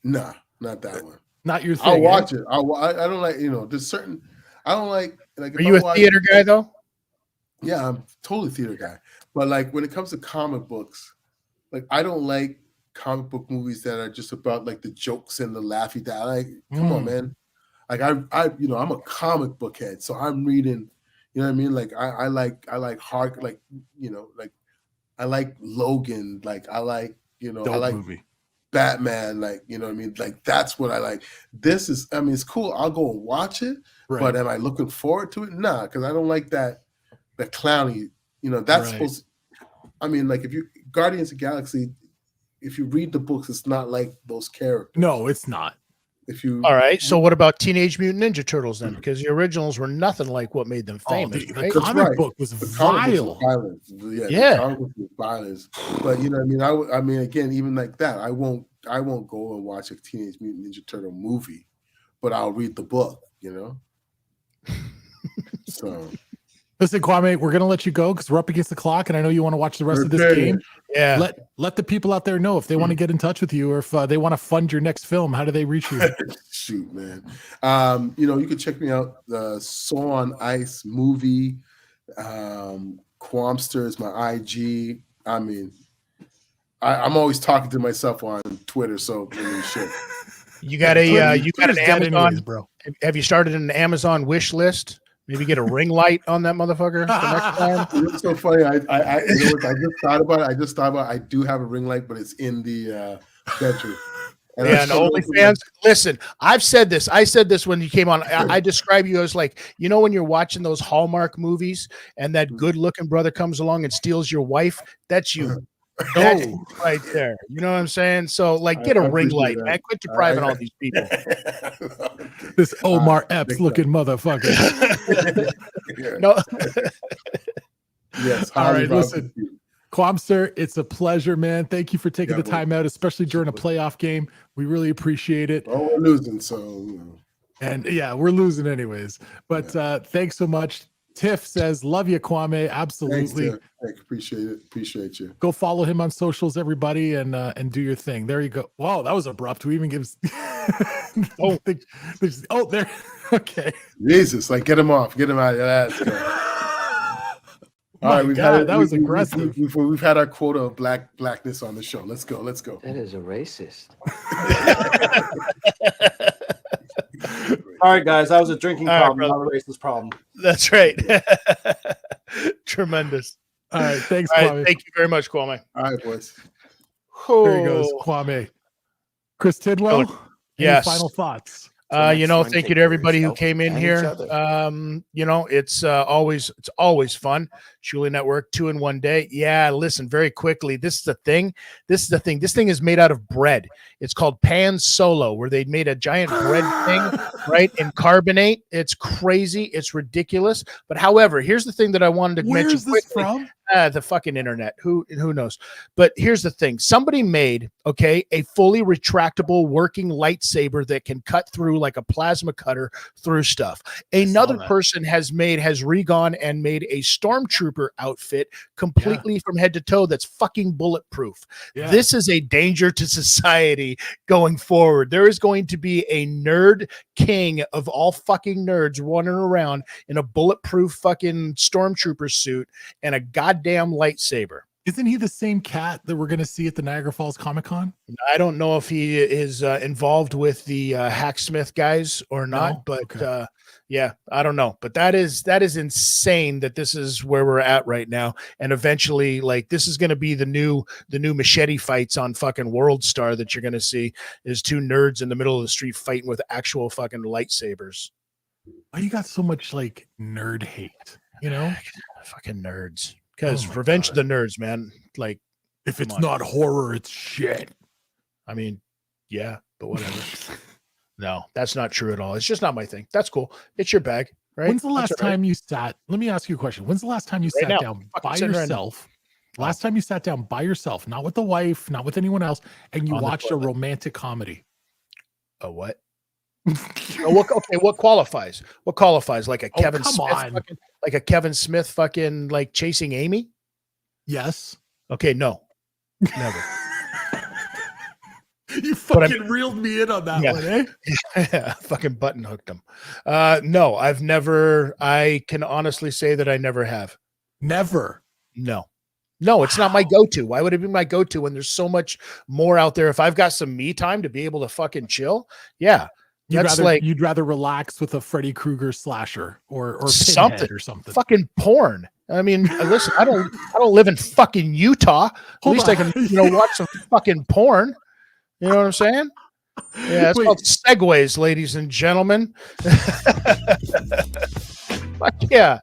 Nah, not that one. Not your thing. I'll watch it. I don't like, there's certain, I don't like if Are you a theater guy though? Yeah, I'm totally theater guy. But like when it comes to comic books, like I don't like comic book movies that are just about like the jokes and the laughy that like, come on, man. Like I'm a comic book head, so I'm reading, you know what I mean? Like I like hard, like, like I like Logan, like I like, Dope I like movie. Batman, like, you know what I mean? Like that's what I like. This is, I mean, it's cool. I'll go and watch it, but am I looking forward to it? Nah, because I don't like the clowny, that's supposed to, I mean, like if you Guardians of the Galaxy, if you read the books, it's not like those characters. No, it's not. All right, so what about Teenage Mutant Ninja Turtles then? Because the originals were nothing like what made them famous. The comic book was vile. The comic book was violence. But you know what I mean? I mean, again, even like that, I won't go and watch a Teenage Mutant Ninja Turtle movie, but I'll read the book. So. Listen, Kwame, we're going to let you go because we're up against the clock, and I know you want to watch the rest of this game. Yeah. Let the people out there know if they want to get in touch with you or if they want to fund your next film. How do they reach you? Shoot, man. You can check me out. The Saw on Ice movie. Quamster is my IG. I mean, I'm always talking to myself on Twitter, so shit. You got an Amazon, anyways, bro. Have you started an Amazon wish list? Maybe get a ring light on that motherfucker the next time. It's so funny. I just thought about it. I do have a ring light, but it's in the bedroom. And OnlyFans. Listen, I've said this. I said this when you came on. I describe you as like, when you're watching those Hallmark movies and that good-looking brother comes along and steals your wife. That's you. That's right there. You know what I'm saying? So, like, get a ring light, man. Quit depriving all these people. This Omar Epps looking motherfucker. No. Yes. All right, listen. Quamster, it's a pleasure, man. Thank you for taking the time out, especially during a playoff game. We really appreciate it. Oh, we're losing, so. And yeah, we're losing anyways. But thanks so much. Tiff says, love you, Kwame. Absolutely. Thanks, appreciate it. Appreciate you. Go follow him on socials, everybody, and do your thing. There you go. Wow, that was abrupt. We even give. There. Okay. Jesus, like get him off. Get him out of that. All right, that was aggressive. We've had our quota of blackness on the show. Let's go. That is a racist. All right, guys, that was a drinking problem, not a racist problem. That's right. Tremendous. All right, thanks, All Kwame. right, thank you very much, Kwame. All right, boys. There he goes, Kwame. Chris Tidwell, yes. Final thoughts? Thank you to everybody who came in here. It's always fun. Shuli Network, 2 in 1 day. Yeah, listen, very quickly. This is the thing. This thing is made out of bread. It's called Pan Solo, where they made a giant bread thing, right? In carbonate. It's crazy. It's ridiculous. But however, here's the thing that I wanted to mention quickly. From? The fucking internet. Who knows? But here's the thing. Somebody made, a fully retractable working lightsaber that can cut through like a plasma cutter through stuff. Another person has regone and made a stormtrooper outfit completely from head to toe that's fucking bulletproof. Yeah. This is a danger to society going forward. There is going to be a nerd king of all fucking nerds running around in a bulletproof fucking stormtrooper suit and a goddamn lightsaber. Isn't he the same cat that we're going to see at the Niagara Falls Comic-Con? I don't know if he is involved with the Hacksmith guys or not, but I don't know. But that is insane that this is where we're at right now. And eventually, like, this is going to be the new machete fights on fucking World Star that you're going to see is 2 nerds in the middle of the street fighting with actual fucking lightsabers. Why you got so much like nerd hate? Fucking nerds. Because Revenge of the Nerds, man. Like, if it's not horror, it's shit. I mean, yeah, but whatever. No, that's not true at all. It's just not my thing. That's cool. It's your bag, right? When's the last time you sat? Let me ask you a question. When's the last time you sat down by yourself? Last time you sat down by yourself, not with the wife, not with anyone else, and you watched a romantic comedy? A what? What qualifies? What qualifies? Like a Kevin Smith? Like a Kevin Smith fucking like Chasing Amy? Yes. Okay, no, never. You fucking reeled me in on that one, eh? Yeah, fucking button hooked him. No, I've never. I can honestly say that I never have. Never. No, it's not my go-to. Why would it be my go-to when there's so much more out there? If I've got some me time to be able to fucking chill, yeah. You'd rather relax with a Freddy Krueger slasher or something Pinhead or something. Fucking porn. I mean, listen, I don't live in fucking Utah. At least I can, watch some fucking porn. You know what I'm saying? Yeah, it's called segues, ladies and gentlemen. yeah.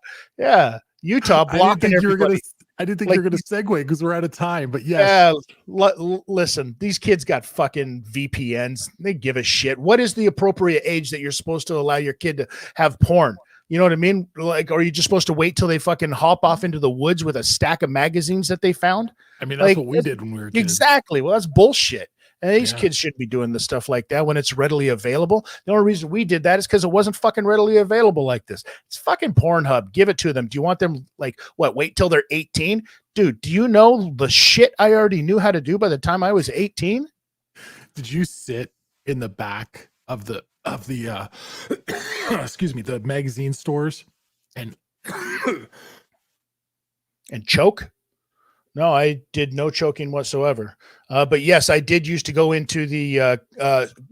Utah blocking everybody. I didn't think you were going to segue because we're out of time, but yes. Yeah, listen, these kids got fucking VPNs. They give a shit. What is the appropriate age that you're supposed to allow your kid to have porn? You know what I mean? Like, are you just supposed to wait till they fucking hop off into the woods with a stack of magazines that they found? I mean, that's what we did when we were kids. Exactly. Well, that's bullshit. And these kids shouldn't be doing the stuff like that when it's readily available. The only reason we did that is because it wasn't fucking readily available like this. It's fucking Pornhub. Give it to them. Do you want them wait till they're 18? Dude, do you know the shit I already knew how to do by the time I was 18? Did you sit in the back of the excuse me, the magazine stores and choke? No, I did no choking whatsoever. But yes, I did used to go into the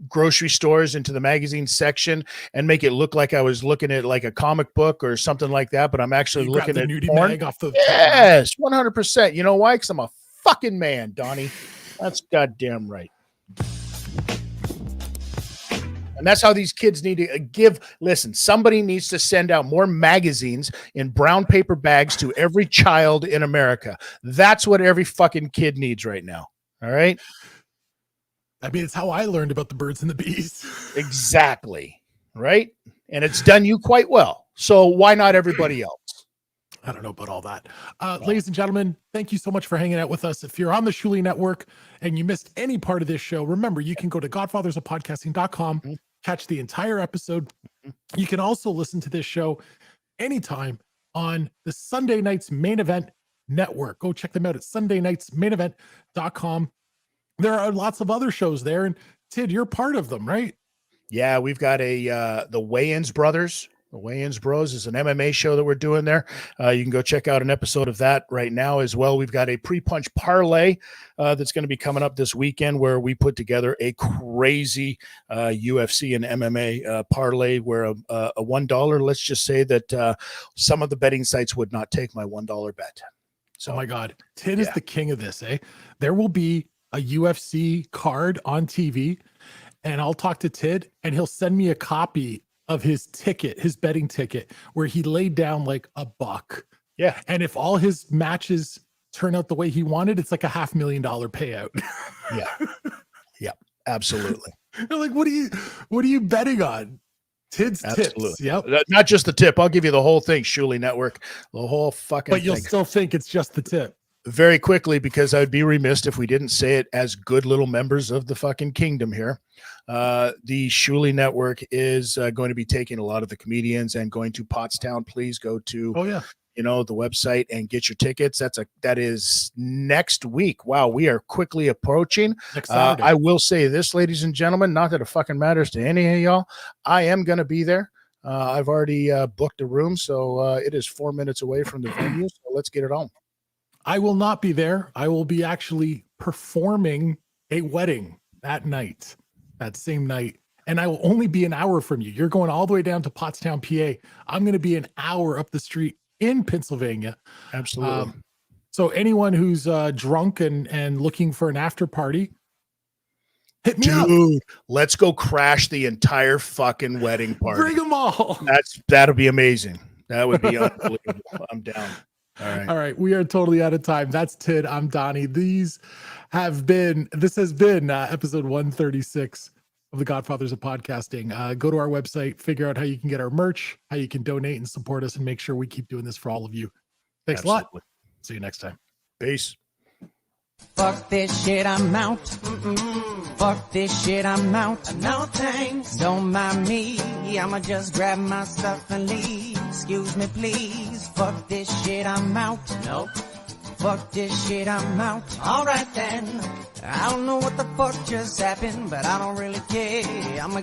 grocery stores, into the magazine section, and make it look like I was looking at like a comic book or something like that. But I'm actually looking at nudie porn. mag off the Yes, 100%. You know why? Because I'm a fucking man, Donnie. That's goddamn right. And that's how these kids need to give. Listen, somebody needs to send out more magazines in brown paper bags to every child in America. That's what every fucking kid needs right now. All right. I mean, it's how I learned about the birds and the bees. Exactly. Right. And it's done you quite well. So why not everybody else? I don't know about all that. Ladies and gentlemen, thank you so much for hanging out with us. If you're on the Shuli Network and you missed any part of this show, remember, you can go to godfathersofpodcasting.com, catch the entire episode. You can also listen to this show anytime on the Sunday Nights Main Event Network. Go check them out at sundaynightsmainevent.com. There are lots of other shows there, and Tid, you're part of them, right? Yeah, we've got the Wayans Brothers. The Wayans Bros is an MMA show that we're doing there. You can go check out an episode of that right now as well. We've got a pre-punch parlay that's going to be coming up this weekend where we put together a crazy UFC and MMA parlay where a $1, let's just say that some of the betting sites would not take my $1 bet. So, oh my God, Tid is the king of this, eh? There will be a UFC card on TV, and I'll talk to Tid, and he'll send me a copy of his ticket, his betting ticket, where he laid down like $1. Yeah. And if all his matches turn out the way he wanted, it's like a $500,000 payout. Yeah. Yeah, absolutely. You're like, what are you betting on? Tid's tips. Yep. Not just the tip. I'll give you the whole thing, Shuli Network. The whole fucking But you'll still think it's just the tip. Very quickly, because I'd be remiss if we didn't say it as good little members of the fucking kingdom here. The Shuli Network is going to be taking a lot of the comedians and going to Pottstown. Please go to the website and get your tickets. That is next week. Wow, we are quickly approaching. Next Saturday. I will say this, ladies and gentlemen, not that it fucking matters to any of y'all. I am going to be there. I've already booked a room, so it is 4 minutes away from the venue. So let's get it on. I will not be there. I will be actually performing a wedding that night, that same night. And I will only be an hour from you. You're going all the way down to Pottstown, PA. I'm going to be an hour up the street in Pennsylvania. Absolutely. So anyone who's drunk and looking for an after party, hit me up. Dude, let's go crash the entire fucking wedding party. Bring them all. That'll be amazing. That would be unbelievable. I'm down. All right. We are totally out of time. That's Tid. I'm Donnie. This has been episode 136 of the Godfathers of Podcasting. Go to our website, figure out how you can get our merch, how you can donate and support us, and make sure we keep doing this for all of you. Thanks a lot. See you next time. Peace. Fuck this shit, I'm out. Fuck this shit, I'm out. No thanks. Don't mind me. I'ma just grab my stuff and leave. Excuse me, please. Fuck this shit, I'm out. Nope. Fuck this shit, I'm out. Alright then. I don't know what the fuck just happened, but I don't really care. I'm